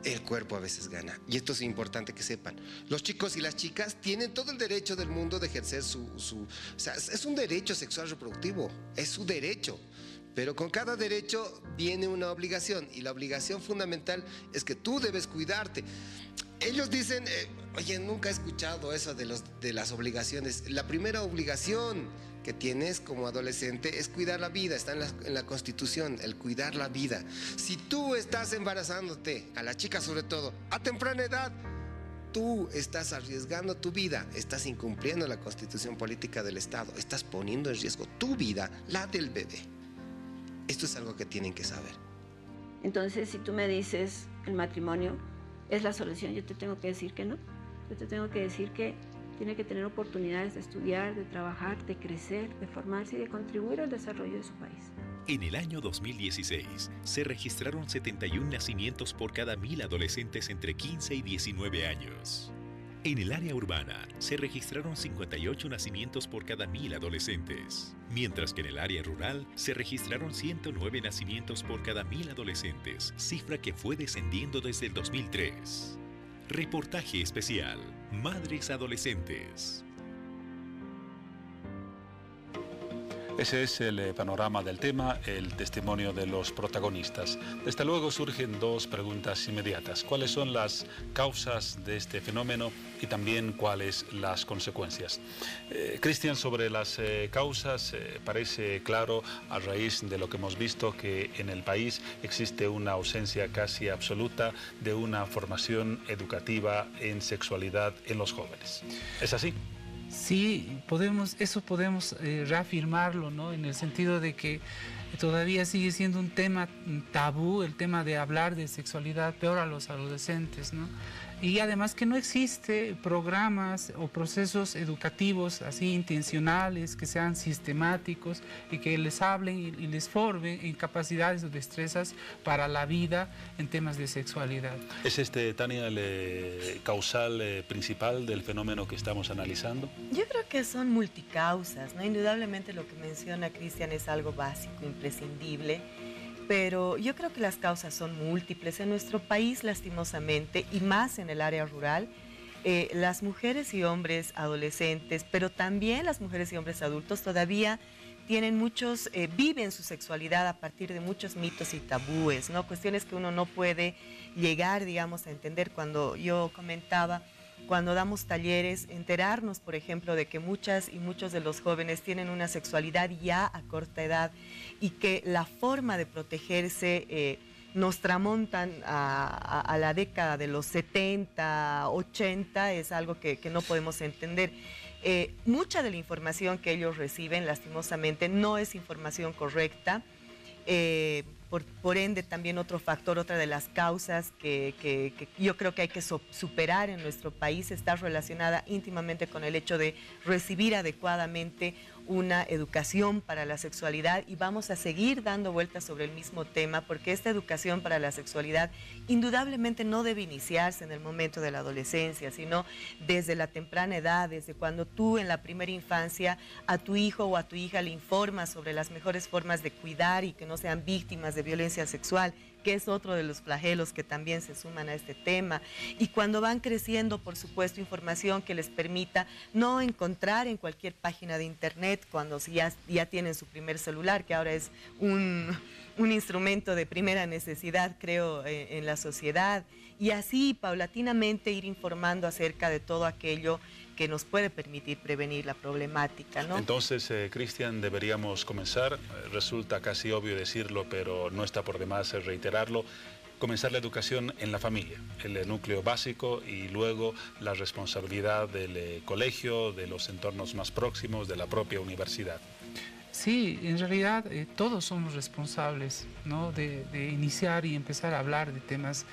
El cuerpo a veces gana. Y esto es importante que sepan. Los chicos y las chicas tienen todo el derecho del mundo de ejercer o sea, es un derecho sexual reproductivo, es su derecho. Pero con cada derecho viene una obligación, y la obligación fundamental es que tú debes cuidarte. ellos dicen, oye, nunca he escuchado eso de las obligaciones. La primera obligación que tienes como adolescente es cuidar la vida, está en la Constitución, el cuidar la vida. Si tú estás embarazándote, a la chica sobre todo, a temprana edad, tú estás arriesgando tu vida, estás incumpliendo la Constitución política del Estado, estás poniendo en riesgo tu vida, la del bebé. Esto es algo que tienen que saber. Entonces, si tú me dices el matrimonio es la solución, yo te tengo que decir que no. Yo te tengo que decir que tiene que tener oportunidades de estudiar, de trabajar, de crecer, de formarse y de contribuir al desarrollo de su país. En el año 2016, se registraron 71 nacimientos por cada 1000 adolescentes entre 15 y 19 años. En el área urbana, se registraron 58 nacimientos por cada 1000 adolescentes, mientras que en el área rural, se registraron 109 nacimientos por cada 1000 adolescentes, cifra que fue descendiendo desde el 2003. Reportaje especial, Madres Adolescentes. Ese es el panorama del tema, el testimonio de los protagonistas. Desde luego surgen dos preguntas inmediatas. ¿Cuáles son las causas de este fenómeno y también cuáles las consecuencias? Cristian, sobre las causas, parece claro a raíz de lo que hemos visto que en el país existe una ausencia casi absoluta de una formación educativa en sexualidad en los jóvenes. ¿Es así? Sí, podemos reafirmarlo, ¿no? En el sentido de que todavía sigue siendo un tema tabú, el tema de hablar de sexualidad, peor a los adolescentes, ¿no? Y además que no existe programas o procesos educativos así intencionales, que sean sistemáticos y que les hablen y les formen en capacidades o destrezas para la vida en temas de sexualidad. ¿Es Tania, el causal principal del fenómeno que estamos analizando? Yo creo que son multicausas, ¿no? Indudablemente lo que menciona Cristian es algo básico, imprescindible. Pero yo creo que las causas son múltiples. En nuestro país, lastimosamente, y más en el área rural, las mujeres y hombres adolescentes, pero también las mujeres y hombres adultos todavía viven su sexualidad a partir de muchos mitos y tabúes, ¿no? Cuestiones que uno no puede llegar, digamos, a entender. Cuando yo comentaba, cuando damos talleres, enterarnos, por ejemplo, de que muchas y muchos de los jóvenes tienen una sexualidad ya a corta edad y que la forma de protegerse nos tramontan a la década de los 70, 80, es algo que no podemos entender. Mucha de la información que ellos reciben, lastimosamente, no es información correcta. Por ende, también otro factor, otra de las causas que yo creo que hay que superar en nuestro país está relacionada íntimamente con el hecho de recibir adecuadamente una educación para la sexualidad, y vamos a seguir dando vueltas sobre el mismo tema porque esta educación para la sexualidad indudablemente no debe iniciarse en el momento de la adolescencia, sino desde la temprana edad, desde cuando tú en la primera infancia a tu hijo o a tu hija le informas sobre las mejores formas de cuidar y que no sean víctimas de violencia sexual, que es otro de los flagelos que también se suman a este tema. Y cuando van creciendo, por supuesto, información que les permita no encontrar en cualquier página de internet cuando ya tienen su primer celular, que ahora es un instrumento de primera necesidad, creo, en la sociedad. Y así, paulatinamente, ir informando acerca de todo aquello que nos puede permitir prevenir la problemática, ¿no? Entonces, Cristian, deberíamos comenzar, resulta casi obvio decirlo, pero no está por demás reiterarlo, comenzar la educación en la familia, el núcleo básico, y luego la responsabilidad del colegio, de los entornos más próximos, de la propia universidad. Sí, en realidad todos somos responsables, ¿no? de iniciar y empezar a hablar de temas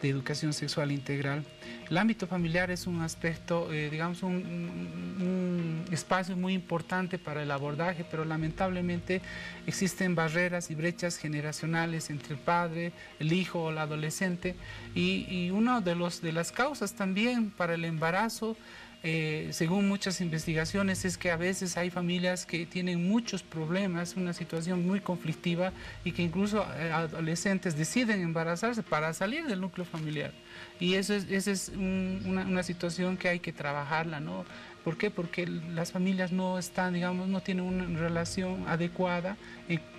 de educación sexual integral. El ámbito familiar es un aspecto, digamos, un espacio muy importante para el abordaje, pero lamentablemente existen barreras y brechas generacionales entre el padre, el hijo o el adolescente, y una de las causas también para el embarazo, según muchas investigaciones, es que a veces hay familias que tienen muchos problemas, una situación muy conflictiva, y que incluso adolescentes deciden embarazarse para salir del núcleo familiar. Y esa es una situación que hay que trabajarla, ¿no? ¿Por qué? Porque las familias no están, digamos, no tienen una relación adecuada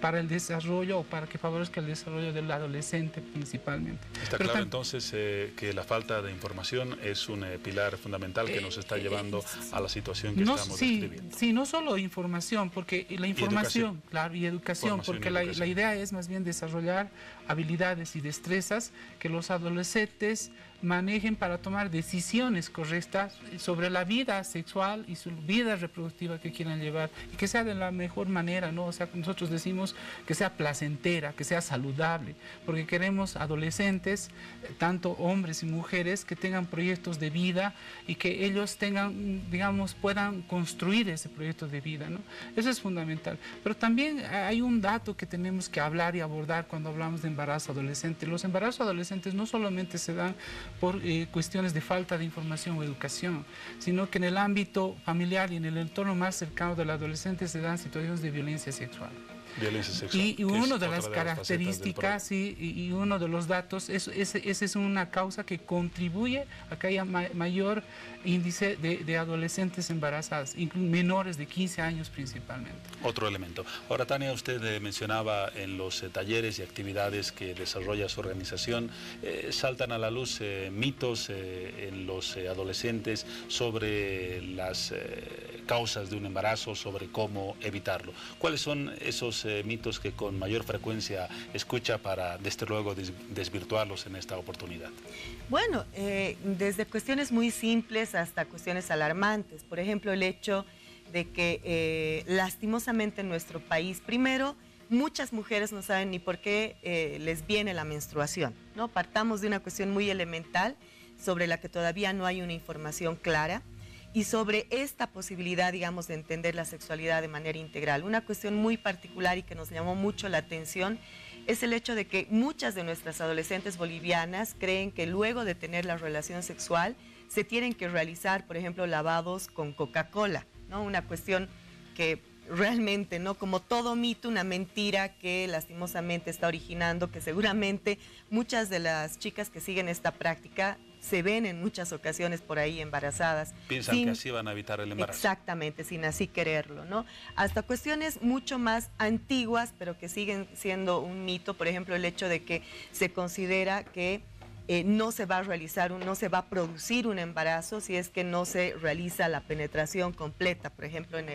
para el desarrollo o para que favorezca el desarrollo del adolescente principalmente. Está claro entonces que la falta de información es un pilar fundamental que nos está llevando a la situación que estamos describiendo. Sí, no solo información, porque la información, claro, y educación, porque la idea es más bien desarrollar habilidades y destrezas que los adolescentes manejen para tomar decisiones correctas sobre la vida sexual y su vida reproductiva que quieran llevar, y que sea de la mejor manera, ¿no? O sea, nosotros decimos que sea placentera, que sea saludable, porque queremos adolescentes, tanto hombres y mujeres, que tengan proyectos de vida y que ellos tengan, digamos, puedan construir ese proyecto de vida, ¿no? Eso es fundamental. Pero también hay un dato que tenemos que hablar y abordar cuando hablamos de embarazo adolescente. Los embarazos adolescentes no solamente se dan por cuestiones de falta de información o educación, sino que en el ámbito familiar y en el entorno más cercano del adolescente se dan situaciones de violencia sexual. Violencia sexual. Y una de las características y uno de los datos, esa es una causa que contribuye a que haya mayor índice de adolescentes embarazadas, menores de 15 años principalmente. Otro elemento. Ahora, Tania, usted mencionaba en los talleres y actividades que desarrolla su organización, saltan a la luz mitos en los adolescentes sobre las causas de un embarazo, sobre cómo evitarlo. ¿Cuáles son esos mitos que con mayor frecuencia escucha para, desde luego, desvirtuarlos en esta oportunidad? Bueno, desde cuestiones muy simples hasta cuestiones alarmantes. Por ejemplo, el hecho de que lastimosamente en nuestro país, primero, muchas mujeres no saben ni por qué les viene la menstruación, ¿no? Partamos de una cuestión muy elemental sobre la que todavía no hay una información clara, y sobre esta posibilidad, digamos, de entender la sexualidad de manera integral. Una cuestión muy particular y que nos llamó mucho la atención es el hecho de que muchas de nuestras adolescentes bolivianas creen que luego de tener la relación sexual se tienen que realizar, por ejemplo, lavados con Coca-Cola, ¿no? Una cuestión que realmente, ¿no? Como todo mito, una mentira que lastimosamente está originando, que seguramente muchas de las chicas que siguen esta práctica se ven en muchas ocasiones por ahí embarazadas. Piensan que así van a evitar el embarazo. Exactamente, sin así quererlo, ¿no? Hasta cuestiones mucho más antiguas, pero que siguen siendo un mito. Por ejemplo, el hecho de que se considera que no se va a realizar, no se va a producir un embarazo si es que no se realiza la penetración completa, por ejemplo, en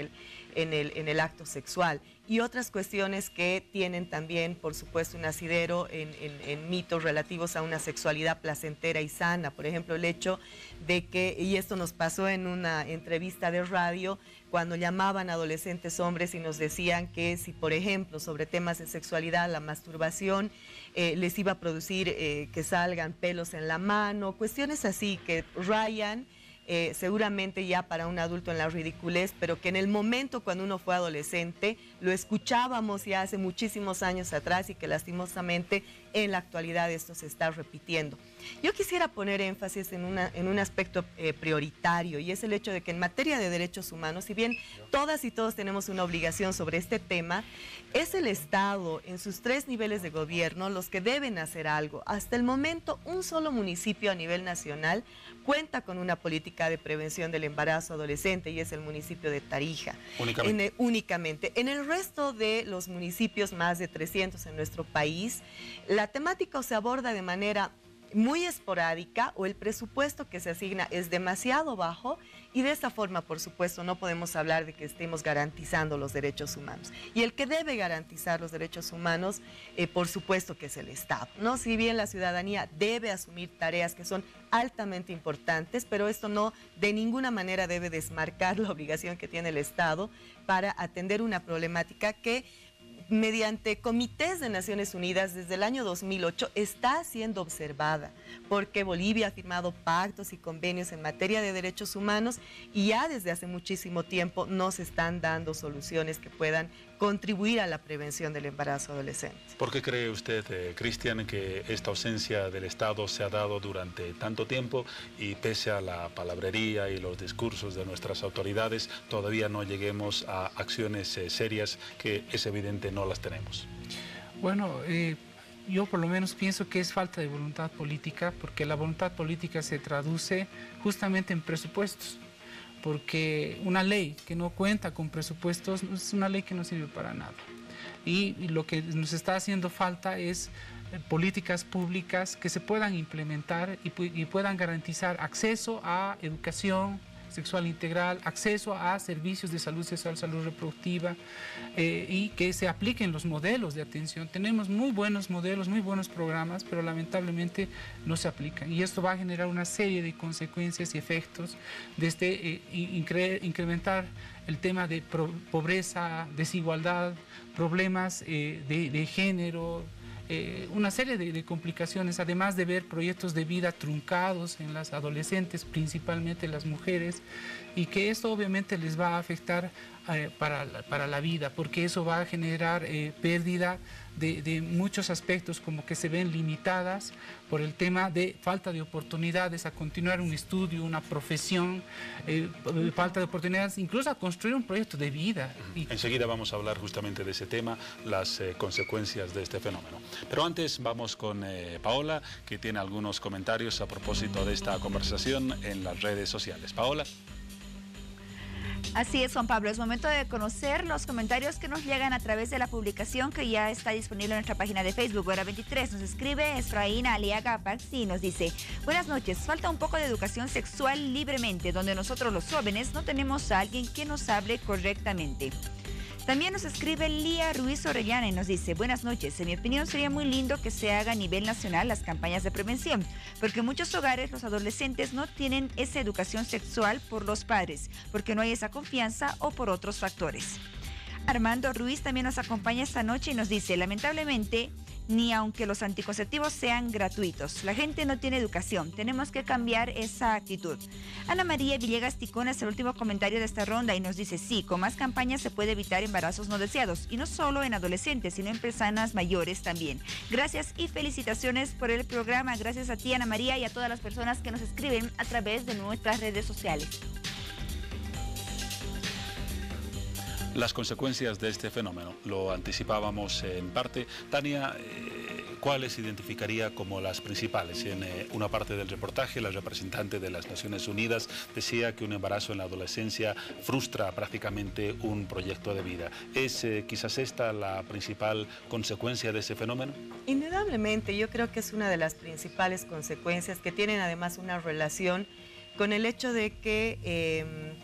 el acto sexual. Y otras cuestiones que tienen también, por supuesto, un asidero en mitos relativos a una sexualidad placentera y sana. Por ejemplo, el hecho de que, y esto nos pasó en una entrevista de radio, cuando llamaban adolescentes hombres y nos decían que si, por ejemplo, sobre temas de sexualidad, la masturbación les iba a producir que salgan pelos en la mano, cuestiones así que rayan seguramente ya para un adulto en la ridiculez, pero que en el momento cuando uno fue adolescente lo escuchábamos ya hace muchísimos años atrás y que lastimosamente en la actualidad esto se está repitiendo. Yo quisiera poner énfasis en un aspecto prioritario, y es el hecho de que en materia de derechos humanos, si bien todas y todos tenemos una obligación sobre este tema, es el Estado en sus 3 niveles de gobierno los que deben hacer algo. Hasta el momento, un solo municipio a nivel nacional cuenta con una política de prevención del embarazo adolescente, y es el municipio de Tarija. Únicamente. En el resto de los municipios, más de 300 en nuestro país, la temática se aborda de manera muy esporádica, o el presupuesto que se asigna es demasiado bajo, y de esta forma, por supuesto, no podemos hablar de que estemos garantizando los derechos humanos. Y el que debe garantizar los derechos humanos, por supuesto que es el Estado, ¿no? Si bien la ciudadanía debe asumir tareas que son altamente importantes, pero esto no de ninguna manera debe desmarcar la obligación que tiene el Estado para atender una problemática que, mediante comités de Naciones Unidas desde el año 2008 está siendo observada, porque Bolivia ha firmado pactos y convenios en materia de derechos humanos y ya desde hace muchísimo tiempo no se están dando soluciones que puedan contribuir a la prevención del embarazo adolescente. ¿Por qué cree usted, Cristian, que esta ausencia del Estado se ha dado durante tanto tiempo y pese a la palabrería y los discursos de nuestras autoridades todavía no lleguemos a acciones serias que es evidente no las tenemos? Bueno, yo por lo menos pienso que es falta de voluntad política, porque la voluntad política se traduce justamente en presupuestos. porque una ley que no cuenta con presupuestos es una ley que no sirve para nada. Y lo que nos está haciendo falta es políticas públicas que se puedan implementar y puedan garantizar acceso a educación sexual integral, acceso a servicios de salud sexual, salud reproductiva, y que se apliquen los modelos de atención. Tenemos muy buenos modelos, muy buenos programas, pero lamentablemente no se aplican. Y esto va a generar una serie de consecuencias y efectos, desde incrementar el tema de pobreza, desigualdad, problemas de género, una serie de complicaciones, además de ver proyectos de vida truncados en las adolescentes, principalmente las mujeres, y que esto obviamente les va a afectar para la vida, porque eso va a generar pérdida de muchos aspectos, como que se ven limitadas por el tema de falta de oportunidades a continuar un estudio, una profesión, falta de oportunidades, incluso a construir un proyecto de vida. Enseguida vamos a hablar justamente de ese tema, las consecuencias de este fenómeno. Pero antes vamos con Paola, que tiene algunos comentarios a propósito de esta conversación en las redes sociales. Paola. Así es, Juan Pablo, es momento de conocer los comentarios que nos llegan a través de la publicación que ya está disponible en nuestra página de Facebook, Hora 23. Nos escribe Efraín Aliaga Paxi y nos dice: buenas noches, falta un poco de educación sexual libremente, donde nosotros los jóvenes no tenemos a alguien que nos hable correctamente. También nos escribe Lía Ruiz Orellana y nos dice: buenas noches, en mi opinión sería muy lindo que se haga a nivel nacional las campañas de prevención, porque en muchos hogares los adolescentes no tienen esa educación sexual por los padres, porque no hay esa confianza o por otros factores. Armando Ruiz también nos acompaña esta noche y nos dice: lamentablemente, ni aunque los anticonceptivos sean gratuitos, la gente no tiene educación, tenemos que cambiar esa actitud. Ana María Villegas Ticón es el último comentario de esta ronda y nos dice: sí, con más campañas se puede evitar embarazos no deseados, y no solo en adolescentes, sino en personas mayores también. Gracias y felicitaciones por el programa. Gracias a ti, Ana María, y a todas las personas que nos escriben a través de nuestras redes sociales. Las consecuencias de este fenómeno, lo anticipábamos en parte. Tania, ¿cuáles identificaría como las principales? En una parte del reportaje, la representante de las Naciones Unidas decía que un embarazo en la adolescencia frustra prácticamente un proyecto de vida. ¿Es quizás esta la principal consecuencia de ese fenómeno? Indudablemente, yo creo que es una de las principales consecuencias, que tienen además una relación con el hecho de que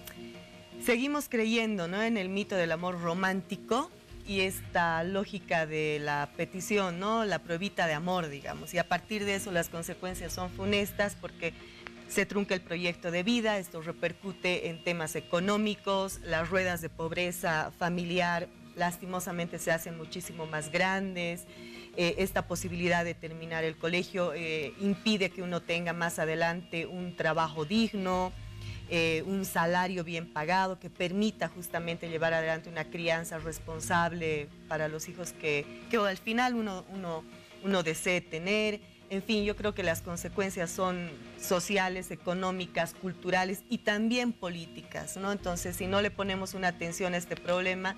seguimos creyendo, ¿no?, en el mito del amor romántico y esta lógica de la petición, ¿no?, la pruebita de amor, digamos, y a partir de eso las consecuencias son funestas porque se trunca el proyecto de vida, esto repercute en temas económicos, las ruedas de pobreza familiar lastimosamente se hacen muchísimo más grandes, esta posibilidad de terminar el colegio impide que uno tenga más adelante un trabajo digno, un salario bien pagado que permita justamente llevar adelante una crianza responsable para los hijos que al final uno desee tener. En fin, yo creo que las consecuencias son sociales, económicas, culturales y también políticas, ¿no? Entonces, si no le ponemos una atención a este problema,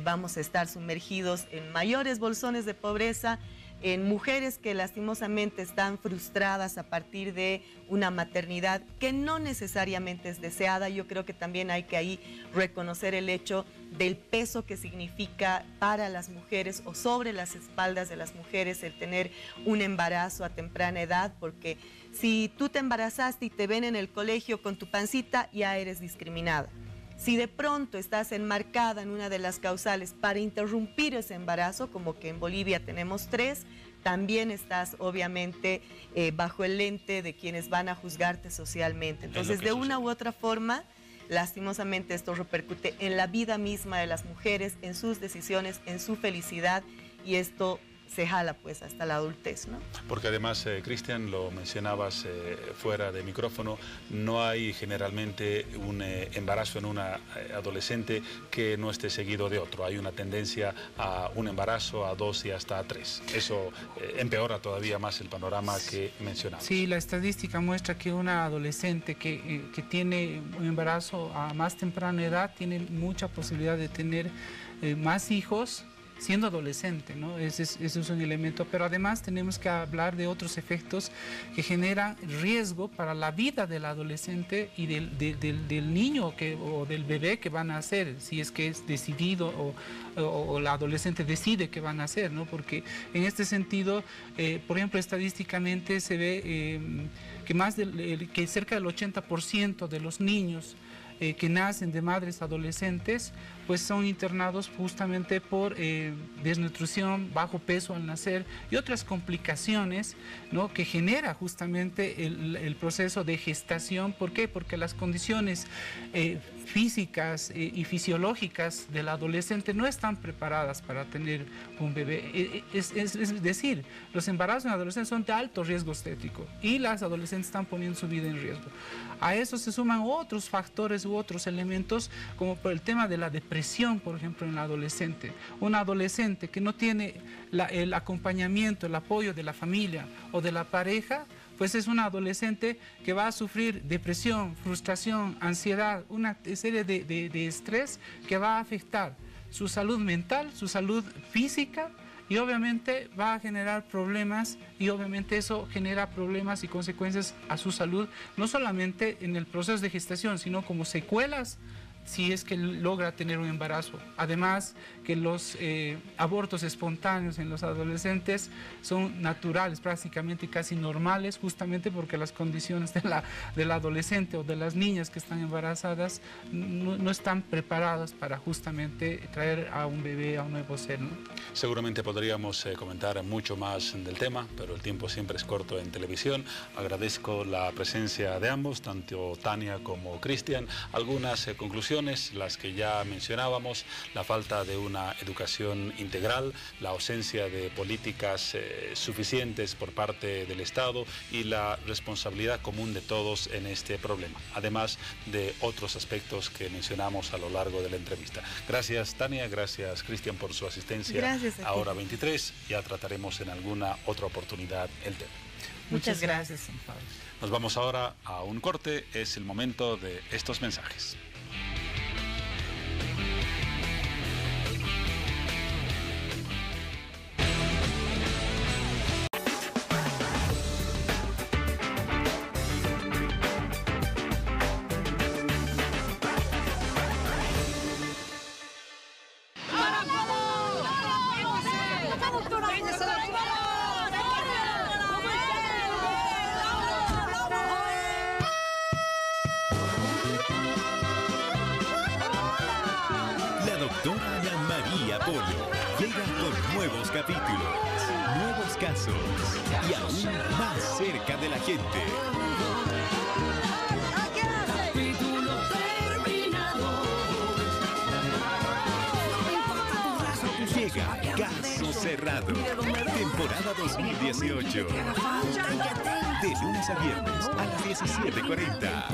vamos a estar sumergidos en mayores bolsones de pobreza, en mujeres que lastimosamente están frustradas a partir de una maternidad que no necesariamente es deseada. Yo creo que también hay que ahí reconocer el hecho del peso que significa para las mujeres o sobre las espaldas de las mujeres el tener un embarazo a temprana edad, porque si tú te embarazaste y te ven en el colegio con tu pancita, ya eres discriminada. Si de pronto estás enmarcada en una de las causales para interrumpir ese embarazo, como que en Bolivia tenemos 3, también estás obviamente bajo el lente de quienes van a juzgarte socialmente. Entonces, de una u otra forma, lastimosamente esto repercute en la vida misma de las mujeres, en sus decisiones, en su felicidad, y esto se jala pues hasta la adultez, ¿no? Porque además, Cristian, lo mencionabas fuera de micrófono, no hay generalmente un embarazo en una adolescente que no esté seguido de otro. Hay una tendencia a un embarazo, a 2 y hasta a 3. Eso empeora todavía más el panorama que mencionamos. Sí, la estadística muestra que una adolescente que tiene un embarazo a más temprana edad tiene mucha posibilidad de tener más hijos siendo adolescente, ¿no? Ese es un elemento, pero además tenemos que hablar de otros efectos que generan riesgo para la vida del adolescente y del niño o del bebé que van a nacer, si es que es decidido o la adolescente decide que van a nacer, ¿no? Porque en este sentido, por ejemplo, estadísticamente se ve que cerca del 80% de los niños que nacen de madres adolescentes, pues son internados justamente por desnutrición, bajo peso al nacer y otras complicaciones, ¿no?, que genera justamente el proceso de gestación. ¿Por qué? Porque las condiciones físicas y fisiológicas del adolescente no están preparadas para tener un bebé. Es decir, los embarazos en adolescentes son de alto riesgo estético y las adolescentes están poniendo su vida en riesgo. A eso se suman otros factores u otros elementos, como por el tema de la depresión, por ejemplo, en el adolescente. Un adolescente que no tiene el acompañamiento, el apoyo de la familia o de la pareja, pues es un adolescente que va a sufrir depresión, frustración, ansiedad, una serie de estrés que va a afectar su salud mental, su salud física, y obviamente va a generar problemas, y obviamente eso genera problemas y consecuencias a su salud, no solamente en el proceso de gestación, sino como secuelas si es que logra tener un embarazo. Además que los abortos espontáneos en los adolescentes son naturales, prácticamente casi normales, justamente porque las condiciones del adolescente o de las niñas que están embarazadas no están preparadas para justamente traer a un bebé, a un nuevo ser, ¿no? Seguramente podríamos comentar mucho más del tema, pero el tiempo siempre es corto en televisión. Agradezco la presencia de ambos, tanto Tania como Cristian. Algunas conclusiones, las que ya mencionábamos: la falta de una educación integral, la ausencia de políticas suficientes por parte del Estado y la responsabilidad común de todos en este problema, además de otros aspectos que mencionamos a lo largo de la entrevista. Gracias, Tania, gracias, Cristian, por su asistencia. Gracias a ti. A Hora 23. Ya trataremos en alguna otra oportunidad el tema. Muchas gracias, San Pablo. Nos vamos ahora a un corte. Es el momento de estos mensajes. Doctora Ana María Polo llega con nuevos capítulos, nuevos casos y aún más cerca de la gente. Llega Caso Cerrado, temporada 2018. De lunes a viernes a las 17:40.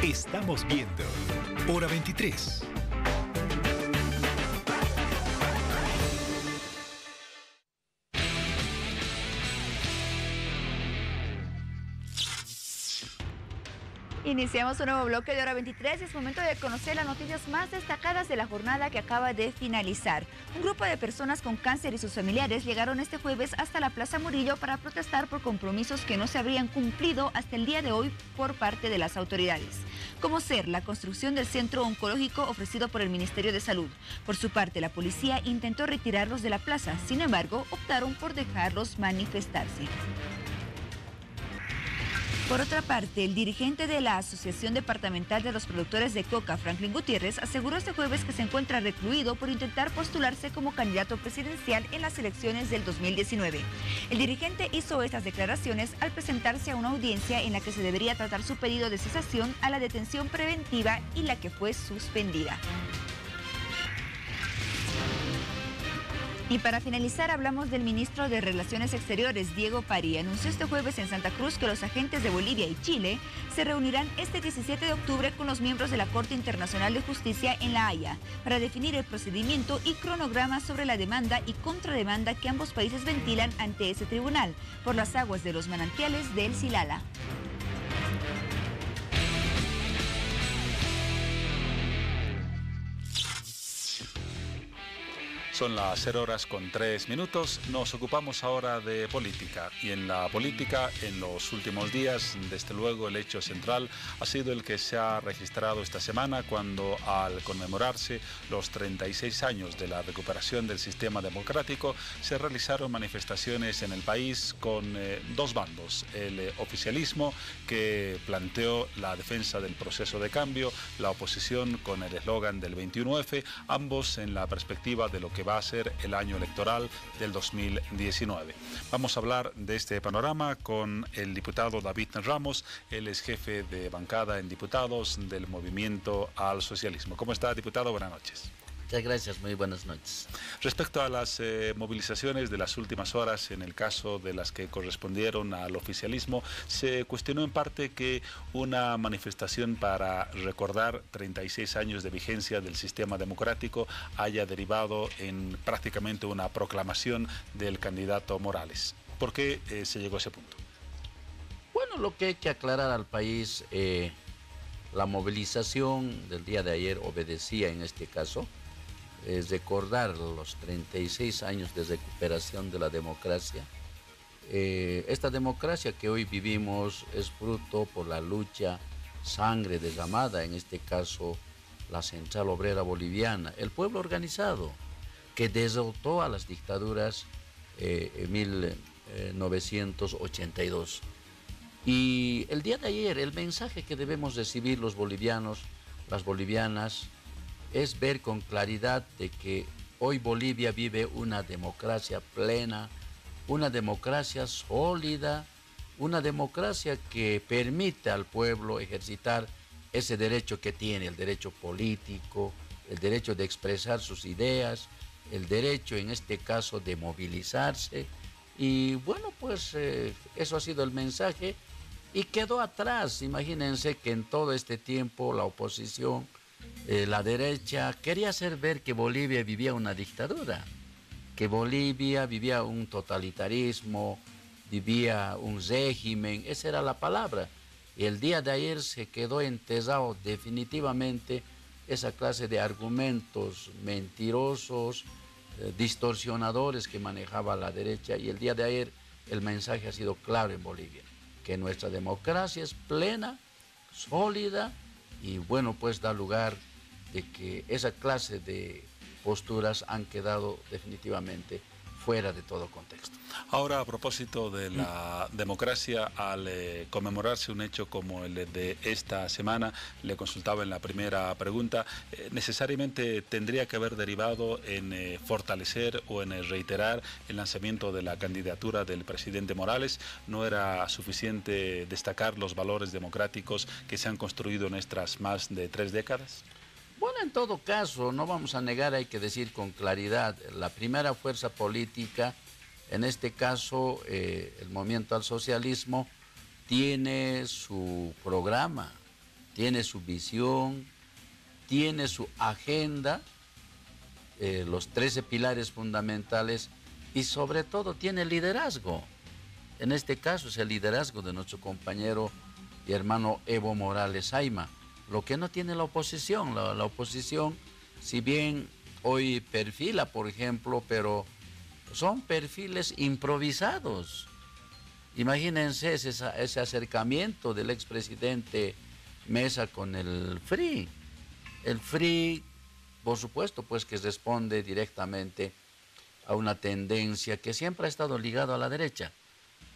Estamos viendo Hora 23. Iniciamos un nuevo bloque de Hora 23 y es momento de conocer las noticias más destacadas de la jornada que acaba de finalizar. Un grupo de personas con cáncer y sus familiares llegaron este jueves hasta la Plaza Murillo para protestar por compromisos que no se habrían cumplido hasta el día de hoy por parte de las autoridades, como ser la construcción del centro oncológico ofrecido por el Ministerio de Salud. Por su parte, la policía intentó retirarlos de la plaza, sin embargo, optaron por dejarlos manifestarse. Por otra parte, el dirigente de la Asociación Departamental de los Productores de Coca, Franklin Gutiérrez, aseguró este jueves que se encuentra recluido por intentar postularse como candidato presidencial en las elecciones del 2019. El dirigente hizo estas declaraciones al presentarse a una audiencia en la que se debería tratar su pedido de cesación a la detención preventiva y la que fue suspendida. Y para finalizar, hablamos del ministro de Relaciones Exteriores, Diego Pari. Anunció este jueves en Santa Cruz que los agentes de Bolivia y Chile se reunirán este 17 de octubre con los miembros de la Corte Internacional de Justicia en La Haya para definir el procedimiento y cronograma sobre la demanda y contrademanda que ambos países ventilan ante ese tribunal por las aguas de los manantiales del Silala. Son las 0:03. Nos ocupamos ahora de política. Y en la política, en los últimos días, desde luego, el hecho central ha sido el que se ha registrado esta semana cuando, al conmemorarse los 36 años de la recuperación del sistema democrático, se realizaron manifestaciones en el país con dos bandos. El oficialismo, que planteó la defensa del proceso de cambio, la oposición con el eslogan del 21F, ambos en la perspectiva de lo que va a ser el año electoral del 2019. Vamos a hablar de este panorama con el diputado David Ramos. Él es jefe de bancada en diputados del Movimiento al Socialismo. ¿Cómo está, diputado? Buenas noches. Muchas gracias, muy buenas noches. Respecto a las movilizaciones de las últimas horas, en el caso de las que correspondieron al oficialismo, se cuestionó en parte que una manifestación para recordar 36 años de vigencia del sistema democrático haya derivado en prácticamente una proclamación del candidato Morales. ¿Por qué se llegó a ese punto? Bueno, lo que hay que aclarar al país, la movilización del día de ayer obedecía en este caso, es recordar los 36 años de recuperación de la democracia. Esta democracia que hoy vivimos es fruto por la lucha, sangre derramada, en este caso la Central Obrera Boliviana, el pueblo organizado que derrotó a las dictaduras en 1982. Y el día de ayer el mensaje que debemos recibir los bolivianos, las bolivianas, es ver con claridad de que hoy Bolivia vive una democracia plena, una democracia sólida, una democracia que permite al pueblo ejercitar ese derecho que tiene, el derecho político, el derecho de expresar sus ideas, el derecho en este caso de movilizarse. Y bueno, pues eso ha sido el mensaje y quedó atrás. Imagínense que en todo este tiempo la oposición, la derecha, quería hacer ver que Bolivia vivía una dictadura, que Bolivia vivía un totalitarismo, vivía un régimen, esa era la palabra. Y el día de ayer se quedó enterrado definitivamente esa clase de argumentos mentirosos, distorsionadores que manejaba la derecha. Y el día de ayer el mensaje ha sido claro en Bolivia, que nuestra democracia es plena, sólida, y bueno, pues da lugar de que esa clase de posturas han quedado definitivamente fuera de todo contexto. Ahora, a propósito de la democracia, al conmemorarse un hecho como el de esta semana, le consultaba en la primera pregunta, ¿necesariamente tendría que haber derivado en fortalecer o en reiterar el lanzamiento de la candidatura del presidente Morales? ¿No era suficiente destacar los valores democráticos que se han construido en estas más de 3 décadas? Bueno, en todo caso, no vamos a negar, hay que decir con claridad, la primera fuerza política, en este caso el Movimiento al Socialismo, tiene su programa, tiene su visión, tiene su agenda, los 13 pilares fundamentales y sobre todo tiene liderazgo. En este caso es el liderazgo de nuestro compañero y hermano Evo Morales Ayma. Lo que no tiene la oposición. La oposición, si bien hoy perfila, por ejemplo, pero son perfiles improvisados. Imagínense ese acercamiento del expresidente Mesa con el FRI. El FRI, por supuesto, pues que responde directamente a una tendencia que siempre ha estado ligada a la derecha.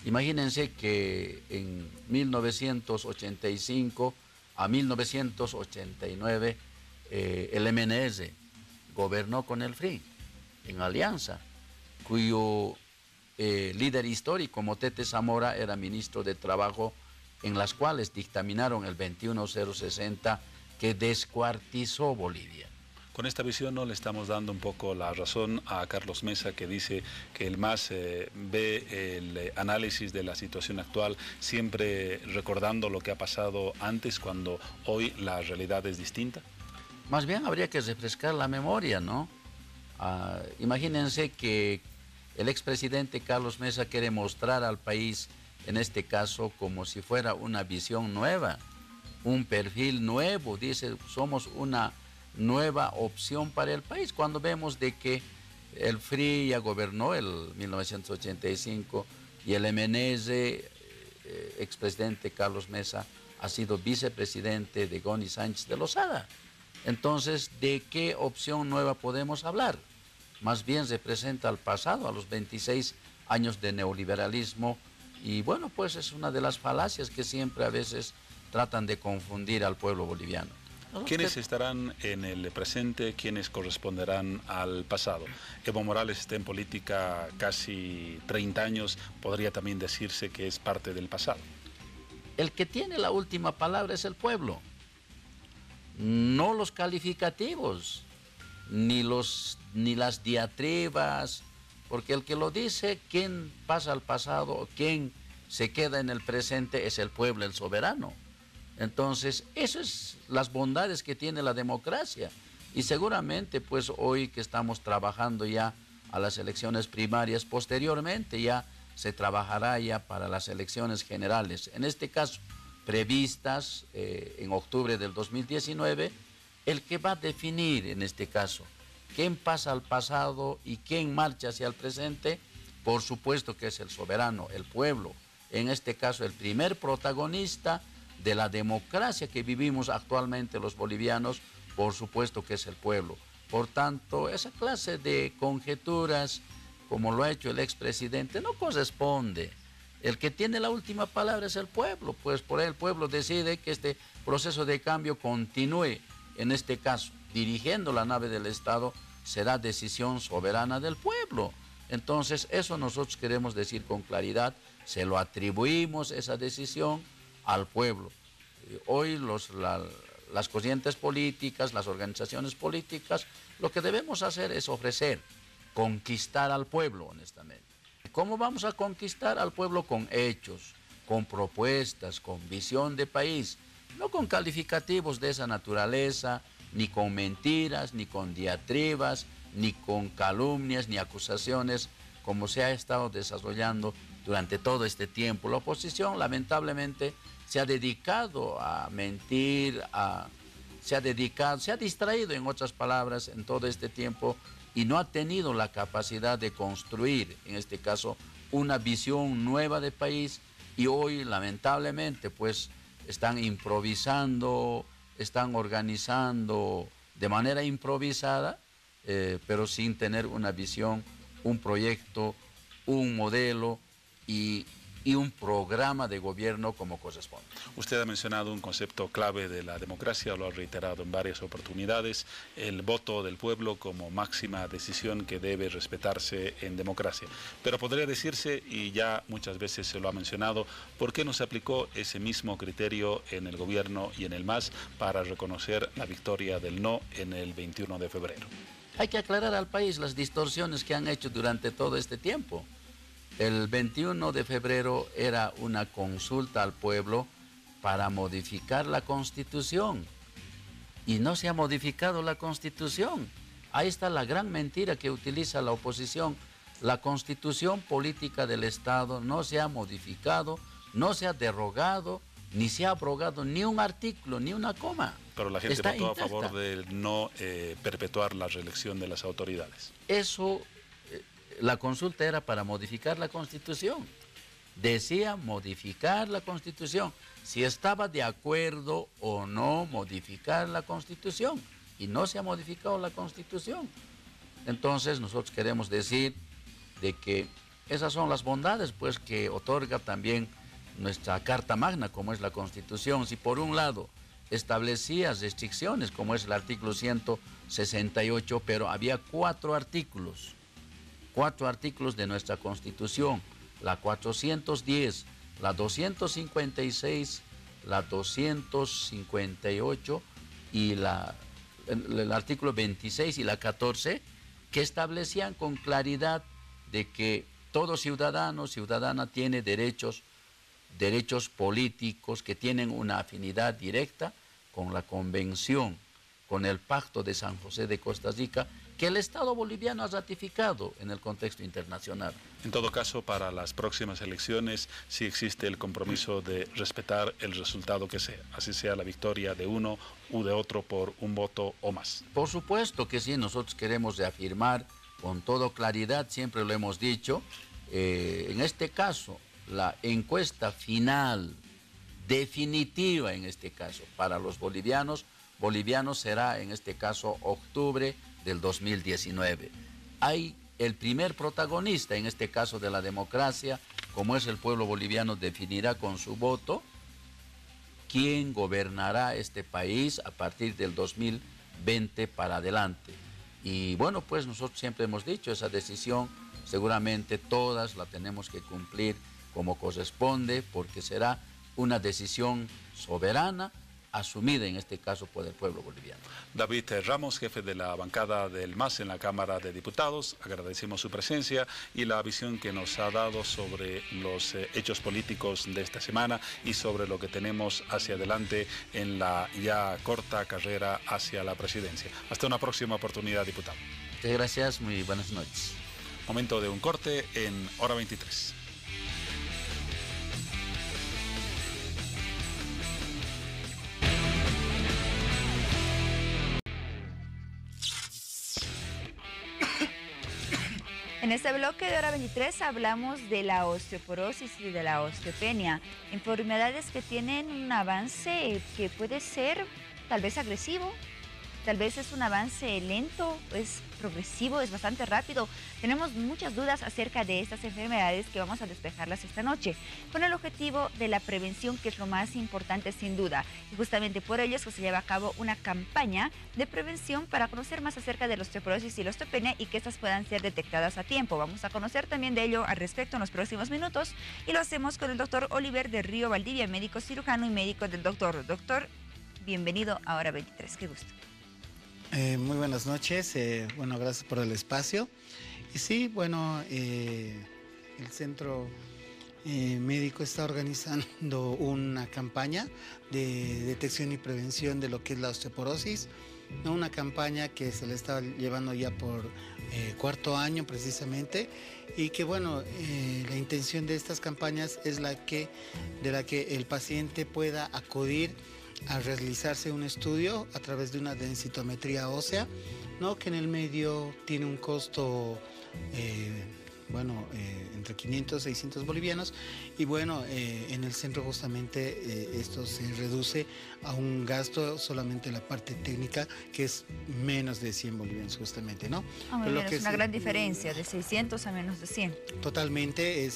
Imagínense que en 1985 a 1989 el MNS gobernó con el FRI en alianza, cuyo líder histórico, Motete Zamora, era ministro de Trabajo, en las cuales dictaminaron el 21060 que descuartizó Bolivia. Con esta visión no le estamos dando un poco la razón a Carlos Mesa, que dice que el MAS ve el análisis de la situación actual siempre recordando lo que ha pasado antes, cuando hoy la realidad es distinta. Más bien habría que refrescar la memoria, ¿no? Imagínense que el expresidente Carlos Mesa quiere mostrar al país, en este caso, como si fuera una visión nueva, un perfil nuevo. Dice, somos una nueva opción para el país, cuando vemos de que El FRI ya gobernó el 1985 y el MNS, expresidente Carlos Mesa, ha sido vicepresidente de Goni Sánchez de Lozada. Entonces, ¿de qué opción nueva podemos hablar? Más bien representa al pasado, a los 26 años de neoliberalismo, y bueno, pues es una de las falacias que siempre a veces tratan de confundir al pueblo boliviano. ¿Quiénes estarán en el presente? ¿Quiénes corresponderán al pasado? Evo Morales está en política casi 30 años, podría también decirse que es parte del pasado. El que tiene la última palabra es el pueblo, no los calificativos, ni las diatribas, porque el que lo dice, quien pasa al pasado, quien se queda en el presente es el pueblo, el soberano. Entonces, eso es las bondades que tiene la democracia. Y seguramente, pues hoy que estamos trabajando ya a las elecciones primarias, posteriormente ya se trabajará ya para las elecciones generales. En este caso, previstas en octubre del 2019, el que va a definir en este caso quién pasa al pasado y quién marcha hacia el presente, por supuesto que es el soberano, el pueblo. En este caso, el primer protagonista de la democracia que vivimos actualmente los bolivianos, por supuesto que es el pueblo. Por tanto, esa clase de conjeturas, como lo ha hecho el expresidente, no corresponde. El que tiene la última palabra es el pueblo, pues por ahí el pueblo decide que este proceso de cambio continúe. En este caso, dirigiendo la nave del Estado, será decisión soberana del pueblo. Entonces, eso nosotros queremos decir con claridad, se lo atribuimos esa decisión al pueblo. Hoy las corrientes políticas, las organizaciones políticas, lo que debemos hacer es ofrecer, conquistar al pueblo, honestamente. ¿Cómo vamos a conquistar al pueblo? Con hechos, con propuestas, con visión de país, no con calificativos de esa naturaleza, ni con mentiras, ni con diatribas, ni con calumnias, ni acusaciones, como se ha estado desarrollando durante todo este tiempo. La oposición, lamentablemente, se ha dedicado a mentir, se ha distraído, en otras palabras, en todo este tiempo y no ha tenido la capacidad de construir, en este caso, una visión nueva de país y hoy, lamentablemente, pues están improvisando, están organizando de manera improvisada, pero sin tener una visión, un proyecto, un modelo y un programa de gobierno como corresponde. Usted ha mencionado un concepto clave de la democracia, lo ha reiterado en varias oportunidades, el voto del pueblo como máxima decisión que debe respetarse en democracia. Pero podría decirse, y ya muchas veces se lo ha mencionado, ¿por qué no se aplicó ese mismo criterio en el gobierno y en el MAS para reconocer la victoria del no en el 21 de febrero? Hay que aclarar al país las distorsiones que han hecho durante todo este tiempo. El 21 de febrero era una consulta al pueblo para modificar la Constitución y no se ha modificado la Constitución. Ahí está la gran mentira que utiliza la oposición. La Constitución política del Estado no se ha modificado, no se ha derogado, ni se ha abrogado ni un artículo, ni una coma. Pero la gente votó a favor de no perpetuar la reelección de las autoridades. Eso... La consulta era para modificar la Constitución. Decía modificar la Constitución. Si estaba de acuerdo o no modificar la Constitución. Y no se ha modificado la Constitución. Entonces nosotros queremos decir de que esas son las bondades pues que otorga también nuestra Carta Magna, como es la Constitución. Si por un lado establecía restricciones, como es el artículo 168, pero había cuatro artículos de nuestra Constitución, la 410, la 256, la 258 y el artículo 26 y la 14, que establecían con claridad de que todo ciudadana tiene derechos políticos que tienen una afinidad directa con la Convención, con el Pacto de San José de Costa Rica, que el Estado boliviano ha ratificado en el contexto internacional. En todo caso, para las próximas elecciones sí existe el compromiso de respetar el resultado que sea, así sea la victoria de uno u de otro por un voto o más. Por supuesto que sí, nosotros queremos reafirmar con toda claridad, siempre lo hemos dicho, en este caso, la encuesta final, definitiva en este caso, para los bolivianos será en este caso octubre del 2019. Hay el primer protagonista en este caso de la democracia, como es el pueblo boliviano, definirá con su voto quién gobernará este país a partir del 2020 para adelante. Y bueno, pues nosotros siempre hemos dicho, esa decisión seguramente todas la tenemos que cumplir como corresponde, porque será una decisión soberana, asumida en este caso por el pueblo boliviano. David Ramos, jefe de la bancada del MAS en la Cámara de Diputados, agradecemos su presencia y la visión que nos ha dado sobre los hechos políticos de esta semana y sobre lo que tenemos hacia adelante en la ya corta carrera hacia la presidencia. Hasta una próxima oportunidad, diputado. Muchas gracias, muy buenas noches. Momento de un corte en Hora 23. En este bloque de Hora 23 hablamos de la osteoporosis y de la osteopenia, enfermedades que tienen un avance que puede ser tal vez agresivo, tal vez es un avance lento, es progresivo, es bastante rápido. Tenemos muchas dudas acerca de estas enfermedades que vamos a despejarlas esta noche, con el objetivo de la prevención, que es lo más importante sin duda. Y justamente por ello es que se lleva a cabo una campaña de prevención para conocer más acerca de la osteoporosis y la osteopenia y que estas puedan ser detectadas a tiempo. Vamos a conocer también de ello al respecto en los próximos minutos y lo hacemos con el doctor Oliver de Río Valdivia, médico cirujano y médico del doctor. Doctor, bienvenido a Hora 23, qué gusto. Muy buenas noches, bueno, gracias por el espacio. Y sí, bueno, el centro médico está organizando una campaña de detección y prevención de lo que es la osteoporosis, ¿no? Una campaña que se le está llevando ya por cuarto año precisamente, y que bueno, la intención de estas campañas es de la que el paciente pueda acudir a realizarse un estudio a través de una densitometría ósea, ¿no? Que en el medio tiene un costo entre 500 y 600 bolivianos, y bueno, en el centro justamente esto se reduce a un gasto solamente la parte técnica, que es menos de 100 bolivianos justamente, ¿no? Muy bien, es una gran diferencia, de 600 a menos de 100. Totalmente,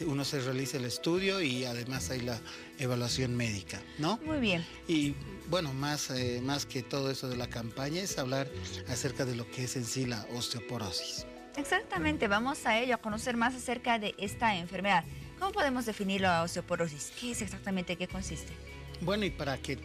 uno se realiza el estudio y además hay la evaluación médica, ¿no? Muy bien. Y bueno, más que todo eso de la campaña es hablar acerca de lo que es en sí la osteoporosis. Exactamente, vamos a ello, a conocer más acerca de esta enfermedad. ¿Cómo podemos definir la osteoporosis? ¿Qué es exactamente? ¿Qué consiste? Bueno, y para que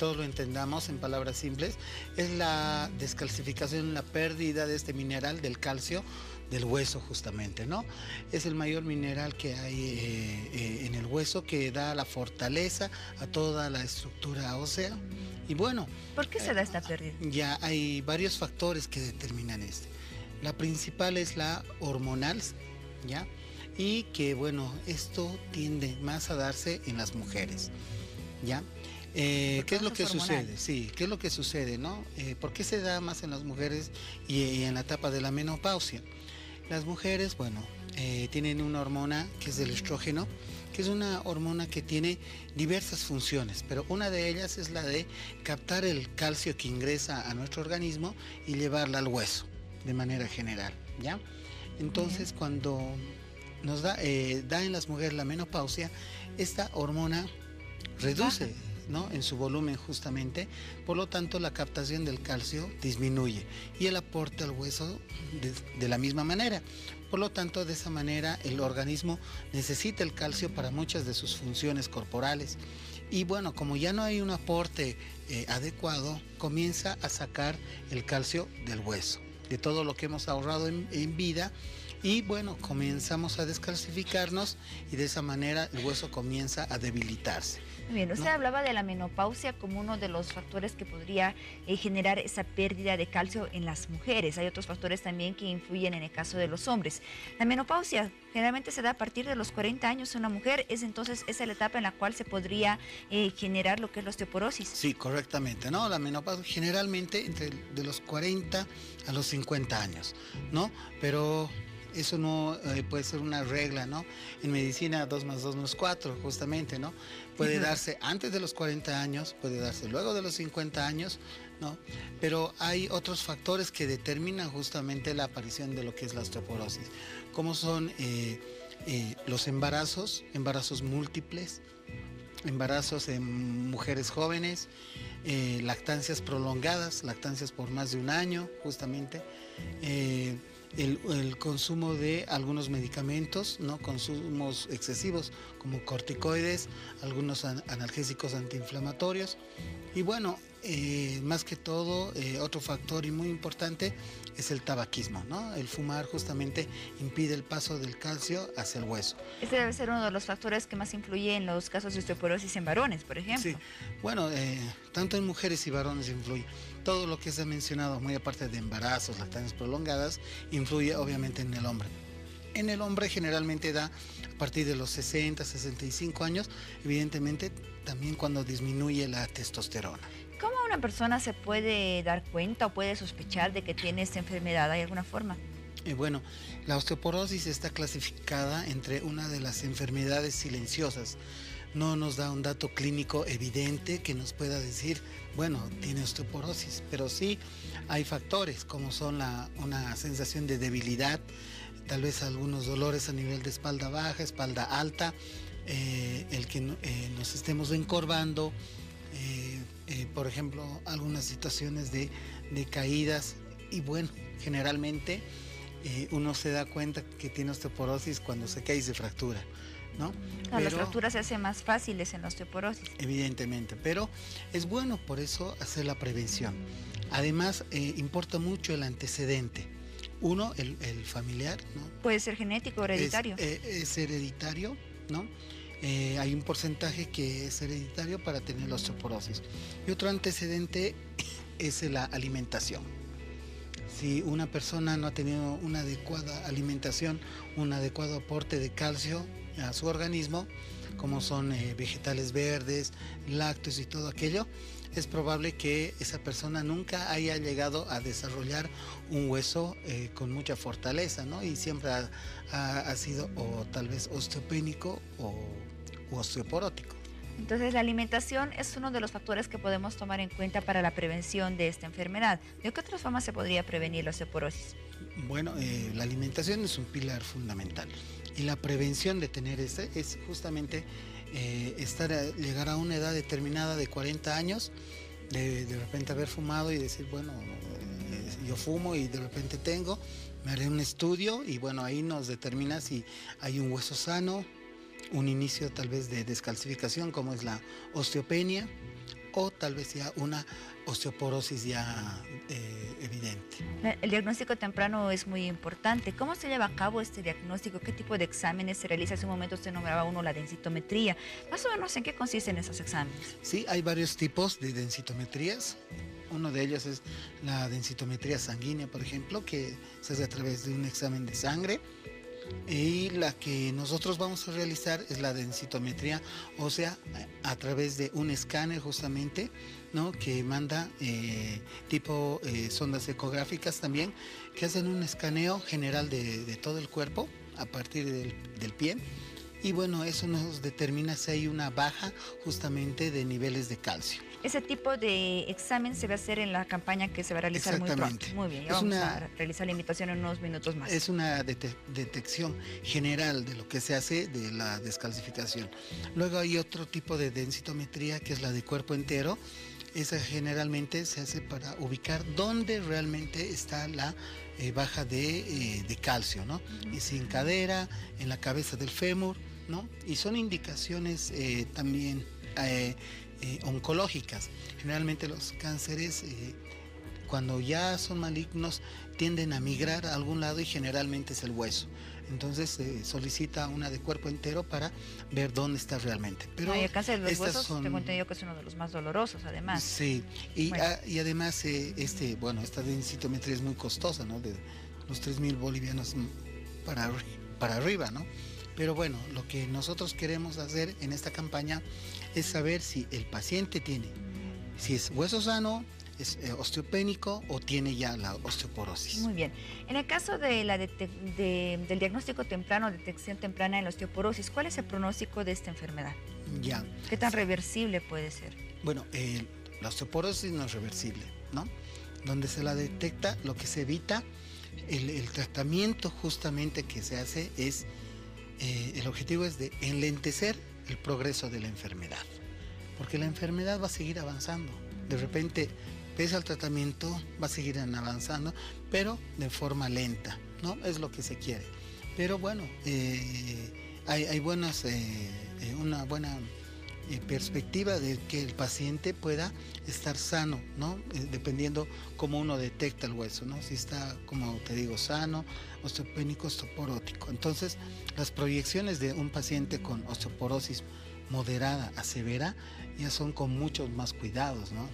todos lo entendamos en palabras simples, es la descalcificación, la pérdida de este mineral del calcio del hueso justamente, ¿no? Es el mayor mineral que hay en el hueso, que da la fortaleza a toda la estructura ósea. Y bueno, ¿por qué se da esta pérdida? Ya hay varios factores que determinan esto. La principal es la hormonal, ¿ya? Y que, bueno, esto tiende más a darse en las mujeres, ¿ya? ¿Qué es lo que sucede? Sí, ¿qué es lo que sucede, no? ¿Por qué se da más en las mujeres y en la etapa de la menopausia? Las mujeres, bueno, tienen una hormona que es el estrógeno, que es una hormona que tiene diversas funciones, pero una de ellas es la de captar el calcio que ingresa a nuestro organismo y llevarla al hueso, de manera general, ¿ya? Entonces, cuando nos da en las mujeres la menopausia, esta hormona reduce, ¿no?, en su volumen justamente, por lo tanto la captación del calcio disminuye y el aporte al hueso de la misma manera. Por lo tanto, de esa manera el organismo necesita el calcio para muchas de sus funciones corporales. Y bueno, como ya no hay un aporte adecuado, comienza a sacar el calcio del hueso, de todo lo que hemos ahorrado en vida, y bueno, comenzamos a descalcificarnos y de esa manera el hueso comienza a debilitarse. Bien, usted hablaba de la menopausia como uno de los factores que podría generar esa pérdida de calcio en las mujeres. Hay otros factores también que influyen en el caso de los hombres. La menopausia generalmente se da a partir de los 40 años en una mujer, entonces esa es la etapa en la cual se podría generar lo que es la osteoporosis. Sí, correctamente, ¿no? La menopausia generalmente de los 40 a los 50 años, ¿no? Pero eso no puede ser una regla, ¿no? En medicina 2 más 2 no es 4, justamente, ¿no? Puede darse antes de los 40 años, puede darse luego de los 50 años, ¿no? Pero hay otros factores que determinan justamente la aparición de lo que es la osteoporosis, como son los embarazos múltiples, embarazos en mujeres jóvenes, lactancias prolongadas, lactancias por más de un año, justamente, el consumo de algunos medicamentos, ¿no? Consumos excesivos como corticoides, algunos analgésicos antiinflamatorios y bueno, más que todo, otro factor y muy importante es el tabaquismo, ¿no? El fumar justamente impide el paso del calcio hacia el hueso. Este debe ser uno de los factores que más influye en los casos de osteoporosis en varones, por ejemplo. Sí, bueno, tanto en mujeres y varones influye. Todo lo que se ha mencionado, muy aparte de embarazos, lactancias prolongadas, influye obviamente en el hombre. En el hombre generalmente da a partir de los 60, 65 años, evidentemente también cuando disminuye la testosterona. ¿Cómo una persona se puede dar cuenta o puede sospechar de que tiene esta enfermedad? ¿Hay alguna forma? Bueno, la osteoporosis está clasificada entre una de las enfermedades silenciosas. No nos da un dato clínico evidente que nos pueda decir, bueno, tiene osteoporosis, pero sí hay factores como son una sensación de debilidad, tal vez algunos dolores a nivel de espalda baja, espalda alta, el que nos estemos encorvando, por ejemplo, algunas situaciones de caídas y bueno, generalmente uno se da cuenta que tiene osteoporosis cuando se cae y se fractura, ¿no? Claro, las fracturas se hacen más fáciles en la osteoporosis. Evidentemente, pero es bueno por eso hacer la prevención. Además, importa mucho el antecedente. Uno, el familiar, ¿no? Puede ser genético, hereditario. Es hereditario, ¿no? Hay un porcentaje que es hereditario para tener la osteoporosis. Y otro antecedente es la alimentación. Si una persona no ha tenido una adecuada alimentación, un adecuado aporte de calcio a su organismo, como son vegetales verdes, lácteos y todo aquello, es probable que esa persona nunca haya llegado a desarrollar un hueso con mucha fortaleza, ¿no? Y siempre ha sido o tal vez osteopénico o osteoporótico. Entonces la alimentación es uno de los factores que podemos tomar en cuenta para la prevención de esta enfermedad. ¿De qué otras formas se podría prevenir la osteoporosis? Bueno, la alimentación es un pilar fundamental y la prevención de tener es justamente llegar a una edad determinada de 40 años, de repente haber fumado y decir, bueno, yo fumo y de repente me haré un estudio y bueno, ahí nos determina si hay un hueso sano, un inicio tal vez de descalcificación como es la osteopenia o tal vez ya una osteoporosis ya evidente. El diagnóstico temprano es muy importante. ¿Cómo se lleva a cabo este diagnóstico? ¿Qué tipo de exámenes se realiza? Hace un momento usted nombraba uno, la densitometría. Más o menos, ¿en qué consisten esos exámenes? Sí, hay varios tipos de densitometrías. Uno de ellos es la densitometría sanguínea, por ejemplo, que se hace a través de un examen de sangre. Y la que nosotros vamos a realizar es la densitometría ósea a través de un escáner justamente, ¿no? Que manda tipo sondas ecográficas también, que hacen un escaneo general de todo el cuerpo a partir del pie. Y bueno, eso nos determina si hay una baja justamente de niveles de calcio. Ese tipo de examen se va a hacer en la campaña que se va a realizar muy pronto. Muy bien, ya vamos a realizar la invitación en unos minutos más. Es una detección general de lo que se hace de la descalcificación. Luego hay otro tipo de densitometría que es la de cuerpo entero. Esa generalmente se hace para ubicar dónde realmente está la baja de calcio, ¿no? Es en cadera, en la cabeza del fémur, ¿no? Y son indicaciones también oncológicas. Generalmente los cánceres cuando ya son malignos tienden a migrar a algún lado y generalmente es el hueso. Entonces se solicita una de cuerpo entero para ver dónde está realmente. Pero el cáncer de los huesos tengo entendido que es uno de los más dolorosos, además. Sí, y además esta densitometría es muy costosa, ¿no? De los 3.000 bolivianos para arriba, ¿no? Pero bueno, lo que nosotros queremos hacer en esta campaña es saber si el paciente si es hueso sano, es osteopénico o tiene ya la osteoporosis. Muy bien. En el caso de del diagnóstico temprano, detección temprana en la osteoporosis, ¿cuál es el pronóstico de esta enfermedad? Ya. ¿Qué tan reversible puede ser? Bueno, la osteoporosis no es reversible, ¿no? Donde se la detecta, lo que se evita, el tratamiento justamente que se hace es, el objetivo es de enlentecer el progreso de la enfermedad, porque la enfermedad va a seguir avanzando. De repente, pese al tratamiento, va a seguir avanzando, pero de forma lenta, ¿no? Es lo que se quiere. Pero bueno, hay una buena perspectiva de que el paciente pueda estar sano, ¿no? Dependiendo cómo uno detecta el hueso, ¿no? Si está, como te digo, sano, osteopénico, osteoporótico. Entonces, las proyecciones de un paciente con osteoporosis moderada a severa ya son con muchos más cuidados, ¿no?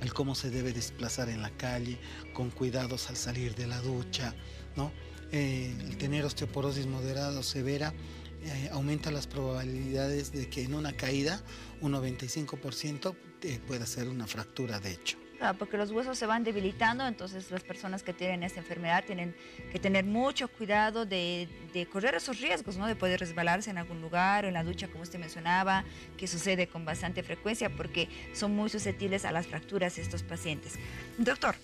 El cómo se debe desplazar en la calle, con cuidados al salir de la ducha, ¿no? El tener osteoporosis moderada o severa aumenta las probabilidades de que en una caída un 95% pueda ser una fractura de hecho. Claro, porque los huesos se van debilitando, entonces las personas que tienen esta enfermedad tienen que tener mucho cuidado de correr esos riesgos, ¿no? De poder resbalarse en algún lugar, en la ducha, como usted mencionaba, que sucede con bastante frecuencia porque son muy susceptibles a las fracturas estos pacientes. Doctor,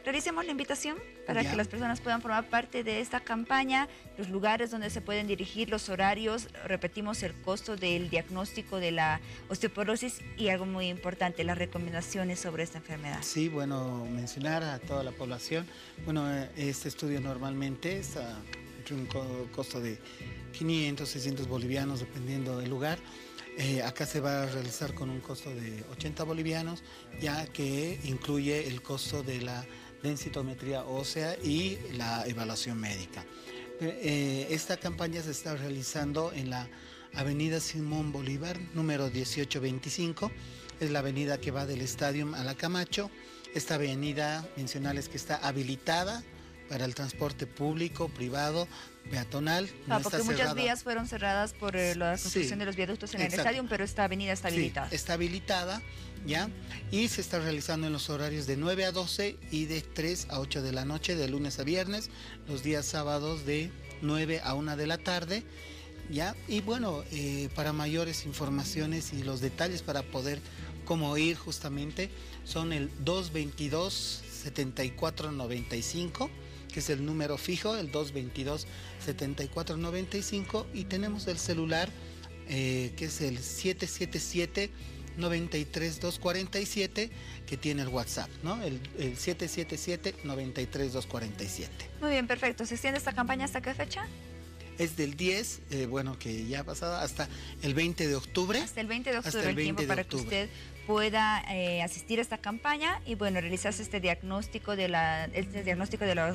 realicemos la invitación para que las personas puedan formar parte de esta campaña, los lugares donde se pueden dirigir, los horarios, repetimos el costo del diagnóstico de la osteoporosis y algo muy importante, las recomendaciones sobre esta enfermedad. Sí, bueno, mencionar a toda la población, bueno, este estudio normalmente está entre un costo de 500, 600 bolivianos, dependiendo del lugar. Acá se va a realizar con un costo de 80 bolivianos, ya que incluye el costo de la densitometría ósea y la evaluación médica. Esta campaña se está realizando en la avenida Simón Bolívar, número 1825. Es la avenida que va del Estadio a la Camacho. Esta avenida, mencionarles que está habilitada para el transporte público, privado, peatonal. No, porque muchas vías fueron cerradas por la construcción de los viaductos en el estadio, pero esta avenida está habilitada. Sí, está habilitada, ¿ya? Y se está realizando en los horarios de 9 a 12 y de 3 a 8 de la noche, de lunes a viernes, los días sábados de 9 a 1 de la tarde, ¿ya? Y bueno, para mayores informaciones y los detalles para poder cómo ir justamente, son el 222-7495, que es el número fijo, el 222-7495, y tenemos el celular, que es el 777-93247, que tiene el WhatsApp, ¿no? El 777-93247. Muy bien, perfecto. ¿Se extiende esta campaña hasta qué fecha? Es del 10, bueno, que ya ha pasado, hasta el 20 de octubre. Hasta el 20 de octubre, el tiempo para que usted pueda asistir a esta campaña y bueno, realizarse este diagnóstico de la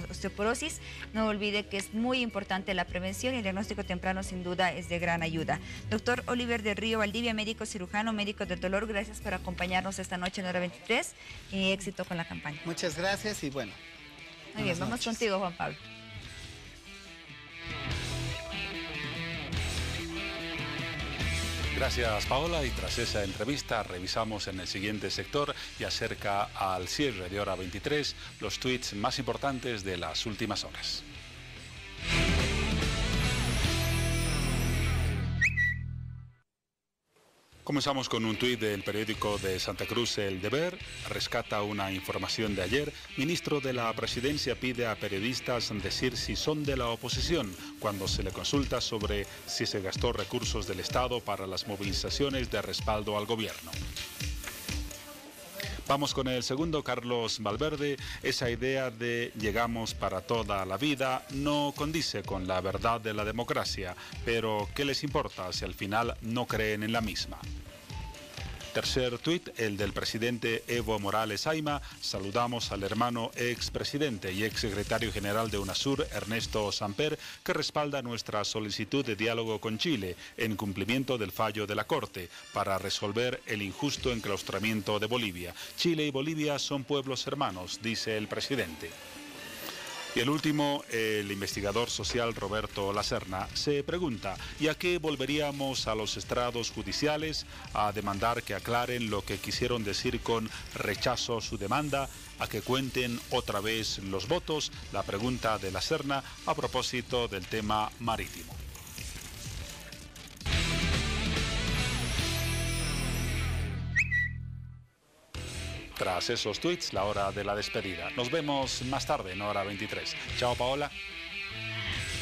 osteoporosis. No olvide que es muy importante la prevención y el diagnóstico temprano sin duda es de gran ayuda. Doctor Oliver del Río Valdivia, médico cirujano, médico del dolor, gracias por acompañarnos esta noche en Hora 23 y éxito con la campaña. Muchas gracias y bueno. Muy bien, vamos contigo, Juan Pablo. Gracias, Paola, y tras esa entrevista revisamos en el siguiente sector y acerca al cierre de Hora 23 los tweets más importantes de las últimas horas. Comenzamos con un tuit del periódico de Santa Cruz, El Deber. Rescata una información de ayer. Ministro de la Presidencia pide a periodistas decir si son de la oposición cuando se le consulta sobre si se gastó recursos del Estado para las movilizaciones de respaldo al gobierno. Vamos con el segundo, Carlos Valverde. Esa idea de llegamos para toda la vida no condice con la verdad de la democracia, pero ¿qué les importa si al final no creen en la misma? Tercer tuit, el del presidente Evo Morales Ayma. Saludamos al hermano expresidente y exsecretario general de UNASUR, Ernesto Samper, que respalda nuestra solicitud de diálogo con Chile en cumplimiento del fallo de la Corte para resolver el injusto enclaustramiento de Bolivia. Chile y Bolivia son pueblos hermanos, dice el presidente. Y el último, el investigador social Roberto Lacerna, se pregunta, ¿y a qué volveríamos a los estrados judiciales a demandar que aclaren lo que quisieron decir con rechazo su demanda? ¿A que cuenten otra vez los votos? La pregunta de Lacerna a propósito del tema marítimo. Tras esos tweets, la hora de la despedida. Nos vemos más tarde, en hora 23. Chao, Paola.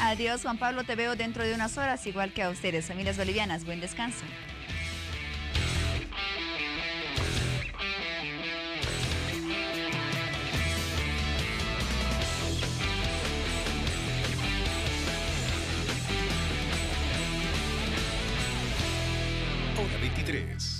Adiós, Juan Pablo. Te veo dentro de unas horas, igual que a ustedes, familias bolivianas. Buen descanso. Hora 23.